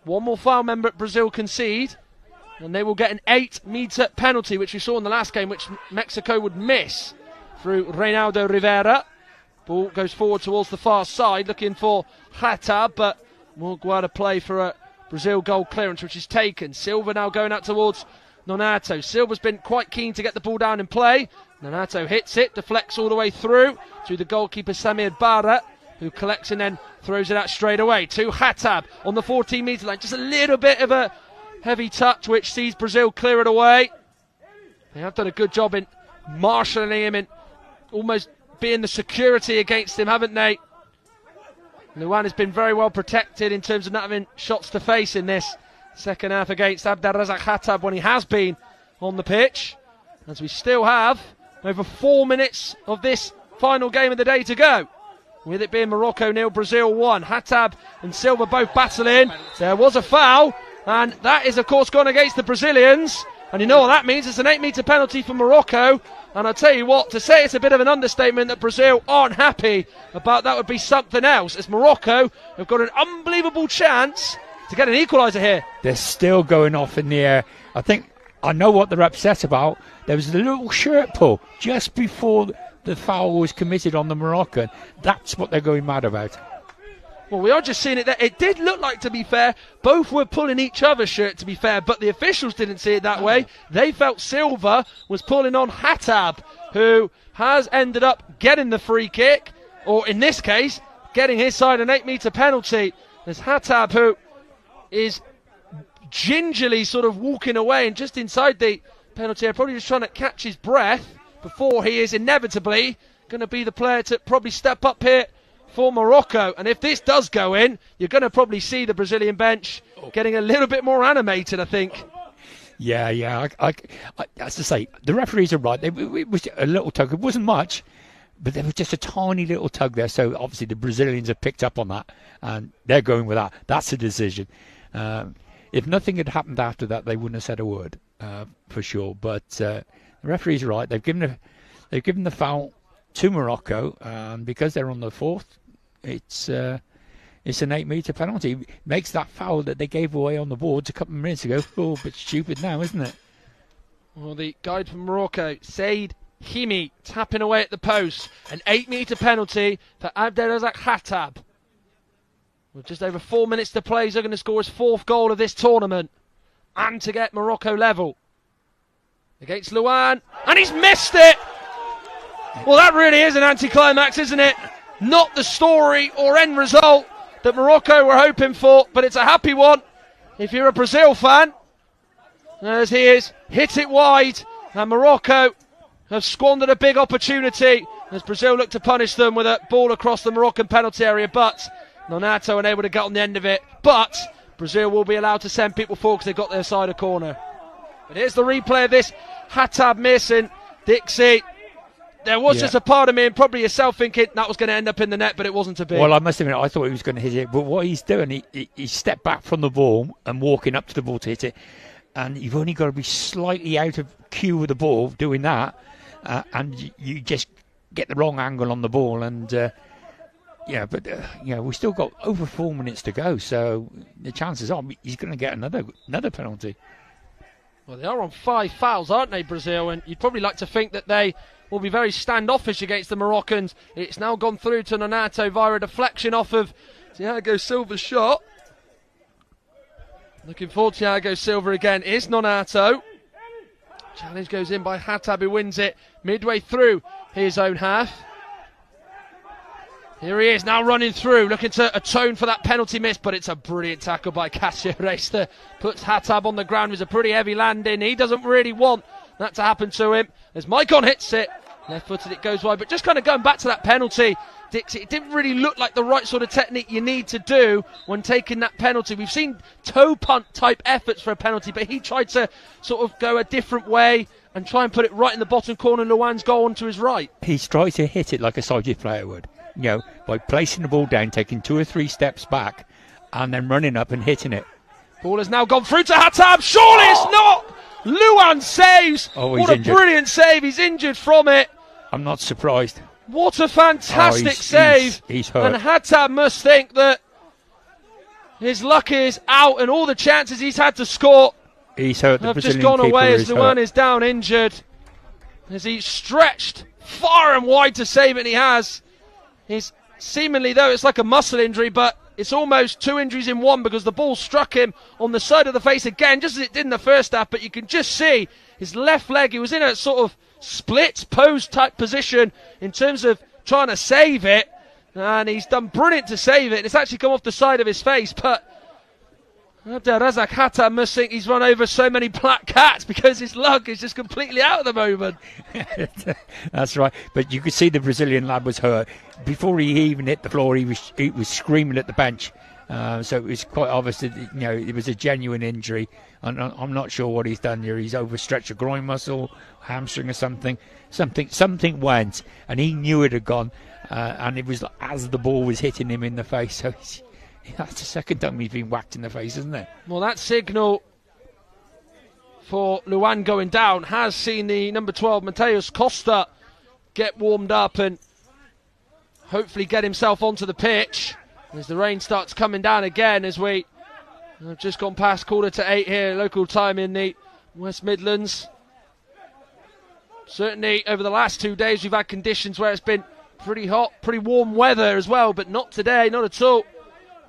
One more foul member Brazil concede, and they will get an 8-metre penalty, which we saw in the last game, which Mexico would miss through Reinaldo Rivera. Ball goes forward towards the far side, looking for Hatab, but will go out of play for a Brazil goal clearance, which is taken. Silva now going out towards Nonato. Silva's been quite keen to get the ball down and play. Nonato hits it, deflects all the way through to the goalkeeper Samir Barra, who collects and then throws it out straight away to Hatab on the 14-metre line. Just a little bit of a heavy touch, which sees Brazil clear it away. They have done a good job in marshalling him and almost being the security against him, haven't they? Luan has been very well protected in terms of not having shots to face in this second half against Abdelrazak Hatab when he has been on the pitch. As we still have over 4 minutes of this final game of the day to go, with it being Morocco 0, Brazil 1. Hatab and Silva both battling. There was a foul, and that is of course gone against the Brazilians, and you know what that means. It's an 8-metre penalty for Morocco, and I'll tell you what, to say it's a bit of an understatement that Brazil aren't happy about that would be something else, as Morocco have got an unbelievable chance to get an equaliser here. They're still going off in the air. I know what they're upset about. There was a little shirt pull just before the foul was committed on the Moroccan. That's what they're going mad about. Well, we are just seeing it there. It did look like, to be fair, both were pulling each other's shirt, to be fair, but the officials didn't see it that way. They felt Silva was pulling on Hatab, who has ended up getting the free kick, or in this case, getting his side an 8-metre penalty. There's Hatab, who is gingerly sort of walking away and just inside the penalty area, probably just trying to catch his breath before he is inevitably going to be the player to probably step up here for Morocco. And if this does go in, you're going to probably see the Brazilian bench getting a little bit more animated, I think. Yeah. I as I say, the referees are right. It was a little tug. It wasn't much, but there was just a tiny little tug there. So obviously the Brazilians have picked up on that, and they're going with that. That's a decision. If nothing had happened after that, they wouldn't have said a word, for sure. But the referees are right. They've given the foul to Morocco, and because they're on the fourth, it's an 8-metre penalty. It makes that foul that they gave away on the boards a couple of minutes ago a bit stupid now, isn't it? Well, the guide from Morocco, Said Himi, tapping away at the post. An 8-metre penalty for Abdelrazak Hatab. With just over 4 minutes to play, he's going to score his 4th goal of this tournament, and to get Morocco level against Luan, and he's missed it. Well, that really is an anticlimax, isn't it? Not the story or end result that Morocco were hoping for, but it's a happy one if you're a Brazil fan, as he is hit it wide, and Morocco have squandered a big opportunity as Brazil look to punish them with a ball across the Moroccan penalty area, but Nonato unable to get on the end of it. But Brazil will be allowed to send people forward because they've got their side of corner. But here's the replay of this Hatab miss, and Dixie, there was just a part of me and probably yourself thinking that was going to end up in the net, but it wasn't to be. Well, I must admit, I thought he was going to hit it, but what he's doing, he stepped back from the ball and walking up to the ball to hit it, and you've only got to be slightly out of cue with the ball doing that, and you just get the wrong angle on the ball, and we still got over 4 minutes to go, so the chances are he's going to get another penalty. Well, they are on 5 fouls, aren't they, Brazil? And you'd probably like to think that they will be very standoffish against the Moroccans. It's now gone through to Nonato via a deflection off of Thiago Silva's shot. Looking for Thiago Silva again is Nonato. Challenge goes in by Hatab, who wins it midway through his own half. Here he is now running through, looking to atone for that penalty miss, but it's a brilliant tackle by Cassio Resta. Puts Hatab on the ground with a pretty heavy landing. He doesn't really want that to happen to him. As Maicon hits it, left-footed, it goes wide. But just kind of going back to that penalty, Dixie, it didn't really look like the right sort of technique you need to do when taking that penalty. We've seen toe punt type efforts for a penalty, but he tried to sort of go a different way and try and put it right in the bottom corner. Luan's goal onto his right. He's tried to hit it like a Soldier player would. By placing the ball down, taking 2 or 3 steps back, and then running up and hitting it. Ball has now gone through to Hatab. Surely it's not. Luan saves. What a brilliant save. He's injured from it. I'm not surprised. What a fantastic save. He's hurt. And Hatab must think that his luck is out, and all the chances he's had to score he's hurt. have just gone away as Luan is down injured. As he stretched far and wide to save it, and he has. He's seemingly, though, it's like a muscle injury, but it's almost 2 injuries in one, because the ball struck him on the side of the face again, just as it did in the first half, but you can just see his left leg, he was in a sort of split pose type position in terms of trying to save it, and he's done brilliant to save it, and it's actually come off the side of his face, but Abdelrazak Hatta must think he's run over so many black cats, because his luck is just completely out at the moment. That's right, but you could see the Brazilian lad was hurt. Before he even hit the floor, he was screaming at the bench. So it was quite obvious that it was a genuine injury. I'm not sure what he's done here. He's overstretched a groin muscle, hamstring or something. Something went, and he knew it had gone. And it was as the ball was hitting him in the face. So that's the second time he's been whacked in the face, isn't it? Well, that signal for Luan going down has seen the number 12, Mateus Costa, get warmed up and hopefully get himself onto the pitch as the rain starts coming down again, as we have just gone past 7:45 here, local time in the West Midlands. Certainly over the last 2 days we've had conditions where it's been pretty hot, pretty warm weather as well, but not today, not at all.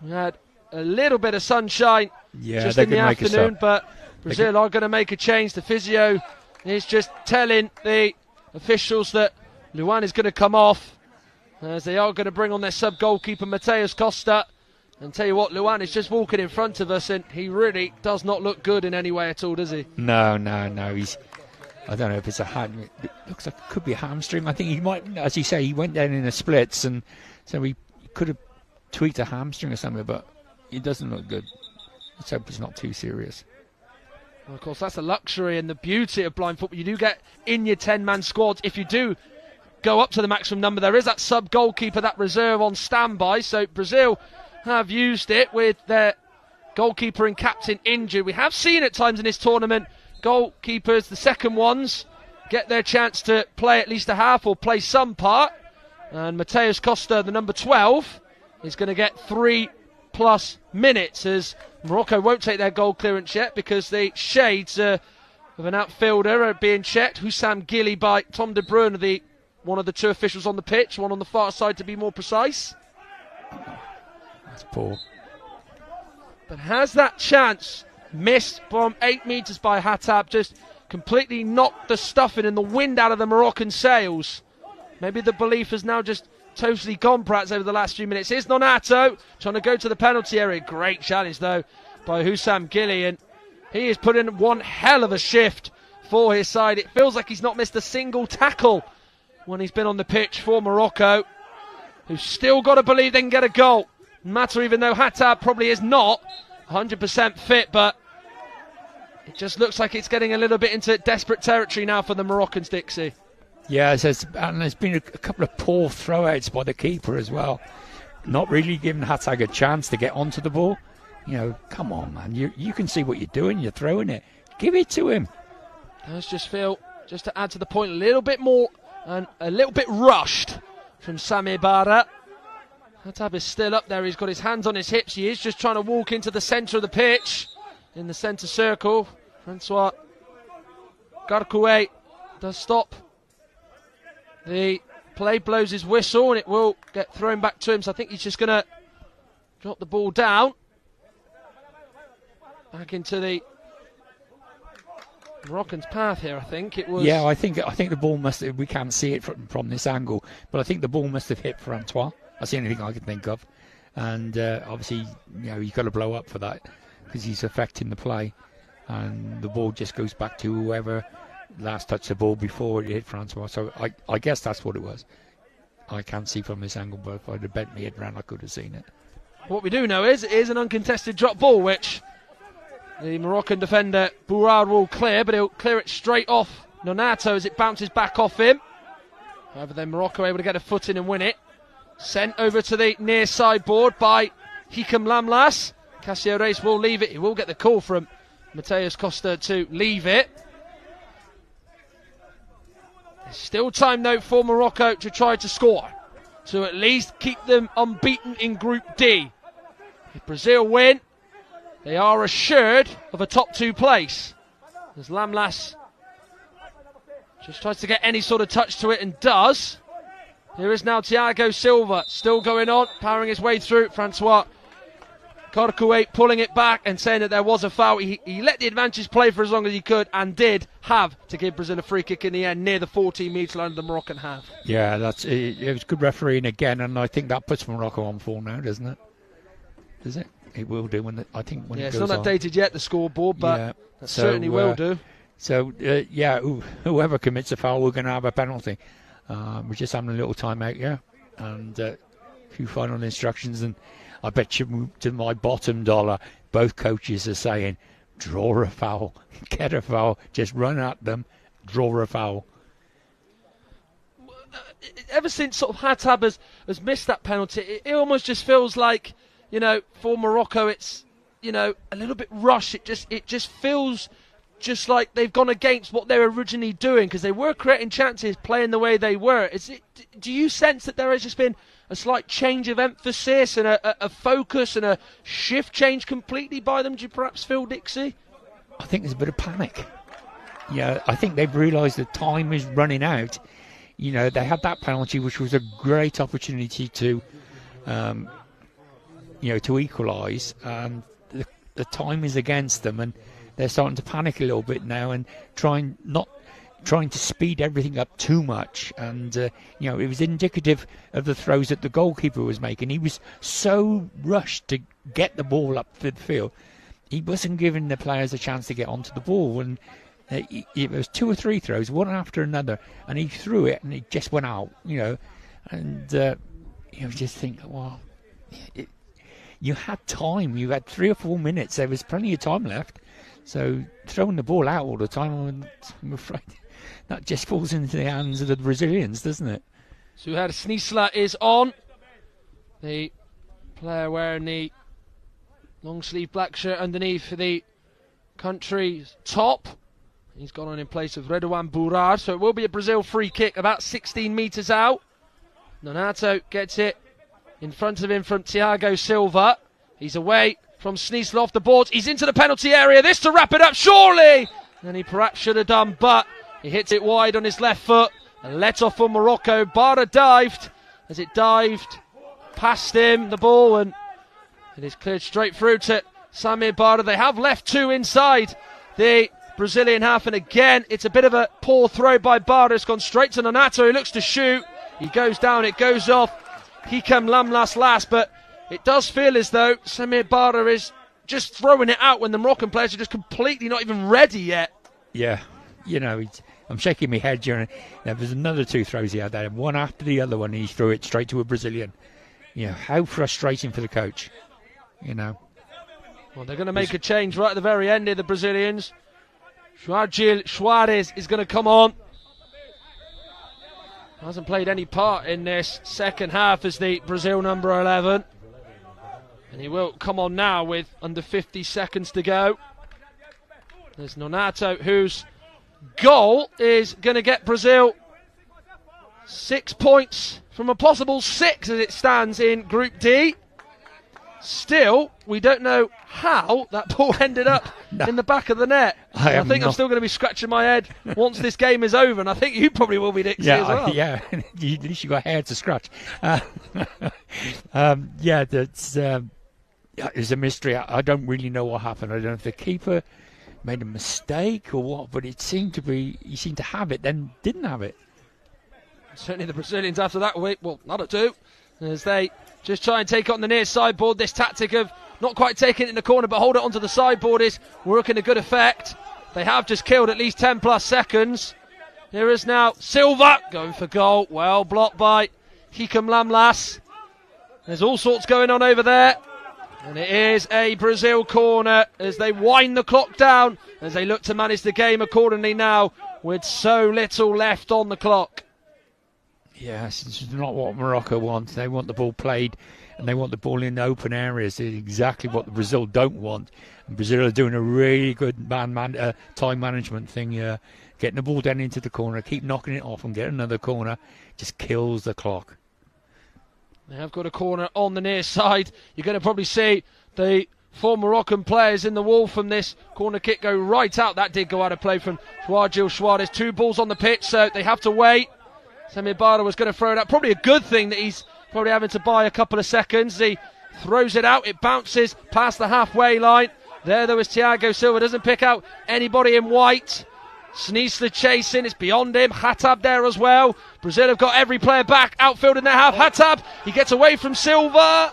We had a little bit of sunshine just in the afternoon, but Brazil are going to make a change. The physio is just telling the officials that Luan is going to come off, as they are going to bring on their sub-goalkeeper Mateus Costa. And tell you what, Luan is just walking in front of us, and he really does not look good in any way at all, does he? No. I don't know if it's a hand. It looks like it could be a hamstring. I think he might, as you say, he went down in the splits, and so he could have tweaked a hamstring or something, but it doesn't look good. Let's hope it's not too serious. Well, of course, that's the luxury and the beauty of blind football. You do get in your 10-man squad. If you do go up to the maximum number, there is that sub-goalkeeper, that reserve on standby. So Brazil have used it with their goalkeeper and captain injured. We have seen at times in this tournament, goalkeepers, the second ones, get their chance to play at least a half or play some part. And Mateus Costa, the number 12, is going to get 3+ minutes, as Morocco won't take their goal clearance yet, because the shades of an outfielder are being checked. Hussam Gilly by Tom De Bruyne, one of the two officials on the pitch, one on the far side to be more precise. That's poor. But has that chance missed from 8 metres by Hattab just completely knocked the stuffing and the wind out of the Moroccan sails? Maybe the belief has now just totally gone perhaps over the last few minutes. Here's Nonato trying to go to the penalty area. Great challenge though by Hussam Gilly, and he is putting in one hell of a shift for his side. It feels like he's not missed a single tackle when he's been on the pitch for Morocco, who's still got to believe they can get a goal. Matter even though Hattab probably is not 100% fit, but it just looks like it's getting a little bit into desperate territory now for the Moroccans, Dixie. Yeah, and there's been a couple of poor throwouts by the keeper as well. Not really giving Hattab a chance to get onto the ball. Come on, man. You can see what you're doing. You're throwing it. Give it to him. Does just feel, just to add to the point, a little bit more and a little bit rushed from Samir Bara. Hattab is still up there. He's got his hands on his hips. He is just trying to walk into the centre of the pitch. In the centre circle, Francois Garkoué does stop. The play, blows his whistle, and it will get thrown back to him. So I think he's just going to drop the ball down. Back into the Moroccan's path here, I think it was. Yeah, I think the ball must have, we can't see it from this angle, but I think the ball must have hit Francois. That's the only thing I can think of. And obviously, you've got to blow up for that, because he's affecting the play. And the ball just goes back to whoever last touched the ball before it hit Francois. So I guess that's what it was. I can't see from this angle, but if I'd have bent me head round, I could have seen it. What we do know is it is an uncontested drop ball, which the Moroccan defender Bourard will clear, but he'll clear it straight off Nonato as it bounces back off him. However, then Morocco able to get a foot in and win it. Sent over to the near sideboard by Hikam Lamlas. Cassio Reis will leave it. He will get the call from Mateus Costa to leave it. There's still time, though, for Morocco to try to score, to at least keep them unbeaten in Group D. If Brazil win, they are assured of a top 2 place. As Lamlas just tries to get any sort of touch to it and does. Here is now Thiago Silva, still going on, powering his way through. Francois Korkue pulling it back and saying that there was a foul. He let the advantage play for as long as he could and did have to give Brazil a free kick in the end near the 14-metre line of the Moroccan half. Yeah, it was good refereeing again, and I think that puts Morocco on 4 now, doesn't it? Does it? It will do when it goes it's not updated yet, the scoreboard, but that certainly will do. So, whoever commits a foul, we're going to have a penalty. We're just having a little timeout here, and a few final instructions, and I bet you to my bottom dollar, both coaches are saying, draw a foul, get a foul, just run at them, draw a foul. Ever since sort of Hatab has missed that penalty, it almost just feels like, for Morocco, it's, a little bit rushed. It just feels just like they've gone against what they were originally doing, because they were creating chances, playing the way they were. Do you sense that there has just been a slight change of emphasis and a focus and a shift change completely by them? Do you perhaps feel, Dixie? I think there's a bit of panic. Yeah, I think they've realised that time is running out. They had that penalty, which was a great opportunity to, to equalise, and the time is against them, and they're starting to panic a little bit now and trying to speed everything up too much. And it was indicative of the throws that the goalkeeper was making. He was so rushed to get the ball up the field, he wasn't giving the players a chance to get onto the ball. And it was 2 or 3 throws, one after another, and he threw it and it just went out. And just think, well, you had time. You had 3 or 4 minutes. There was plenty of time left. So throwing the ball out all the time, I'm afraid that just falls into the hands of the Brazilians, doesn't it? Suher Snisla is on. The player wearing the long sleeve black shirt underneath the country's top. He's gone on in place of Redouane Bourard. So it will be a Brazil free kick about 16 metres out. Nonato gets it in front of him from Thiago Silva. He's away from Sneasel off the boards. He's into the penalty area. This to wrap it up, surely! And he perhaps should have done, but he hits it wide on his left foot. A let off for Morocco. Barra dived. As it dived past him, the ball, and it is cleared straight through to Samir Barra. They have left 2 inside the Brazilian half, and again, it's a bit of a poor throw by Barra. It's gone straight to Nonato, who looks to shoot. He goes down, it goes off. Hikam Lamlas last, but it does feel as though Samir Barra is just throwing it out when the Moroccan players are just completely not even ready yet. Yeah, I'm shaking my head during it. There was another 2 throws he had there, one after the other one, and he threw it straight to a Brazilian. How frustrating for the coach, Well, they're going to make a change right at the very end here, the Brazilians. João Soares is going to come on. Hasn't played any part in this second half as the Brazil number 11. And he will come on now with under 50 seconds to go. There's Nonato, whose goal is going to get Brazil 6 points from a possible 6 as it stands in Group D. Still, we don't know how that ball ended up in the back of the net. I think I'm still going to be scratching my head once this game is over, and I think you probably will be, Dixie, as well. Yeah, at least you got hair to scratch. It's a mystery. I don't really know what happened. I don't know if the keeper made a mistake or what, but it seemed to be, he seemed to have it, then didn't have it. Certainly the Brazilians after that, not a 2, as they just try and take it on the near sideboard. This tactic of not quite taking it in the corner but hold it onto the sideboard is working to good effect. They have just killed at least 10 plus seconds. Here is now Silva going for goal. Well blocked by Hikam Lamlas. There's all sorts going on over there. And it is a Brazil corner as they wind the clock down, as they look to manage the game accordingly now with so little left on the clock. Yes, this is not what Morocco wants. They want the ball played and they want the ball in the open areas. It's exactly what the Brazil don't want. And Brazil are doing a really good time management thing here. Getting the ball down into the corner, keep knocking it off and get another corner. Just kills the clock. They have got a corner on the near side. You're going to probably see the 4 Moroccan players in the wall from this corner kick go right out. That did go out of play from João Soares. 2 balls on the pitch, so they have to wait. Samir Barra was going to throw it out. Probably a good thing that he's probably having to buy a couple of seconds. He throws it out, it bounces past the halfway line. There was Thiago Silva, doesn't pick out anybody in white. Sneesler chasing, it's beyond him. Hatab there as well. Brazil have got every player back, outfield in their half. Hatab, he gets away from Silva.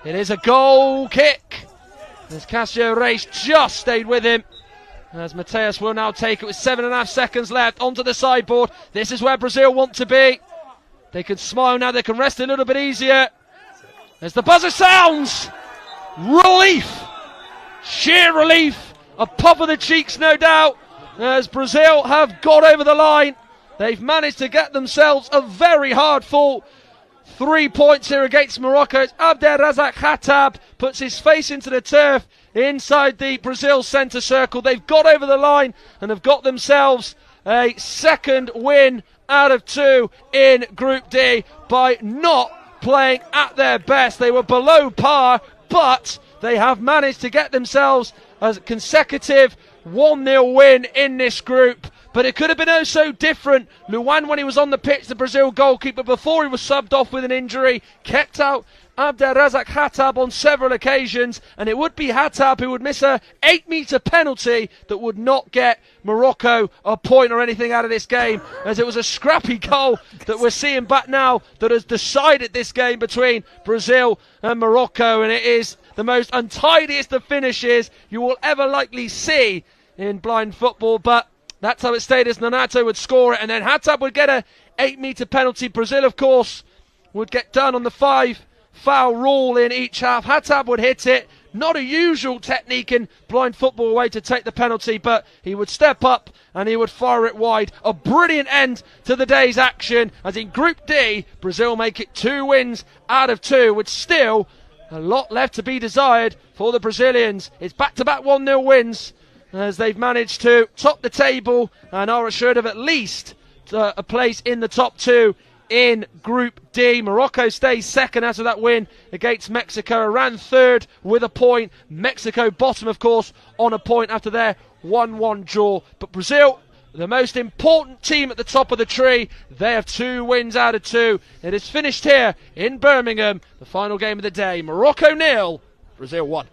It is a goal kick. As Cassio Reis just stayed with him. As Mateus will now take it with 7.5 seconds left onto the sideboard. This is where Brazil want to be. They can smile now, they can rest a little bit easier. As the buzzer sounds, relief, sheer relief, a pop of the cheeks no doubt, as Brazil have got over the line. They've managed to get themselves a very hard fought 3 points here against Morocco. Abdelrazak Hatab puts his face into the turf inside the Brazil centre circle. They've got over the line and have got themselves a second win out of 2 in Group D by not playing at their best. They were below par, but they have managed to get themselves a consecutive 1-0 win in this group. But it could have been oh so different. Luan, when he was on the pitch, the Brazil goalkeeper, before he was subbed off with an injury, kept out Abdelrazak Hatab on several occasions, and it would be Hatab who would miss a 8-metre penalty that would not get Morocco a point or anything out of this game, as it was a scrappy goal that we're seeing back now that has decided this game between Brazil and Morocco, and it is the most untidiest of finishes you will ever likely see in blind football. But that's how it stayed, as Nonato would score it, and then Hatab would get a 8-metre penalty. Brazil, of course, would get done on the 5-foul rule in each half. Hatab would hit it. Not a usual technique in blind football way to take the penalty, but he would step up and he would fire it wide. A brilliant end to the day's action, as in Group D, Brazil make it 2 wins out of 2, with still a lot left to be desired for the Brazilians. It's back-to-back 1-0 wins, as they've managed to top the table and are assured of at least a place in the top 2 in Group D. Morocco stays second after that win against Mexico. Iran third with a point. Mexico bottom, of course, on a point after their 1-1 draw. But Brazil, the most important team at the top of the tree, they have 2 wins out of 2. It is finished here in Birmingham. The final game of the day, Morocco 0, Brazil 1.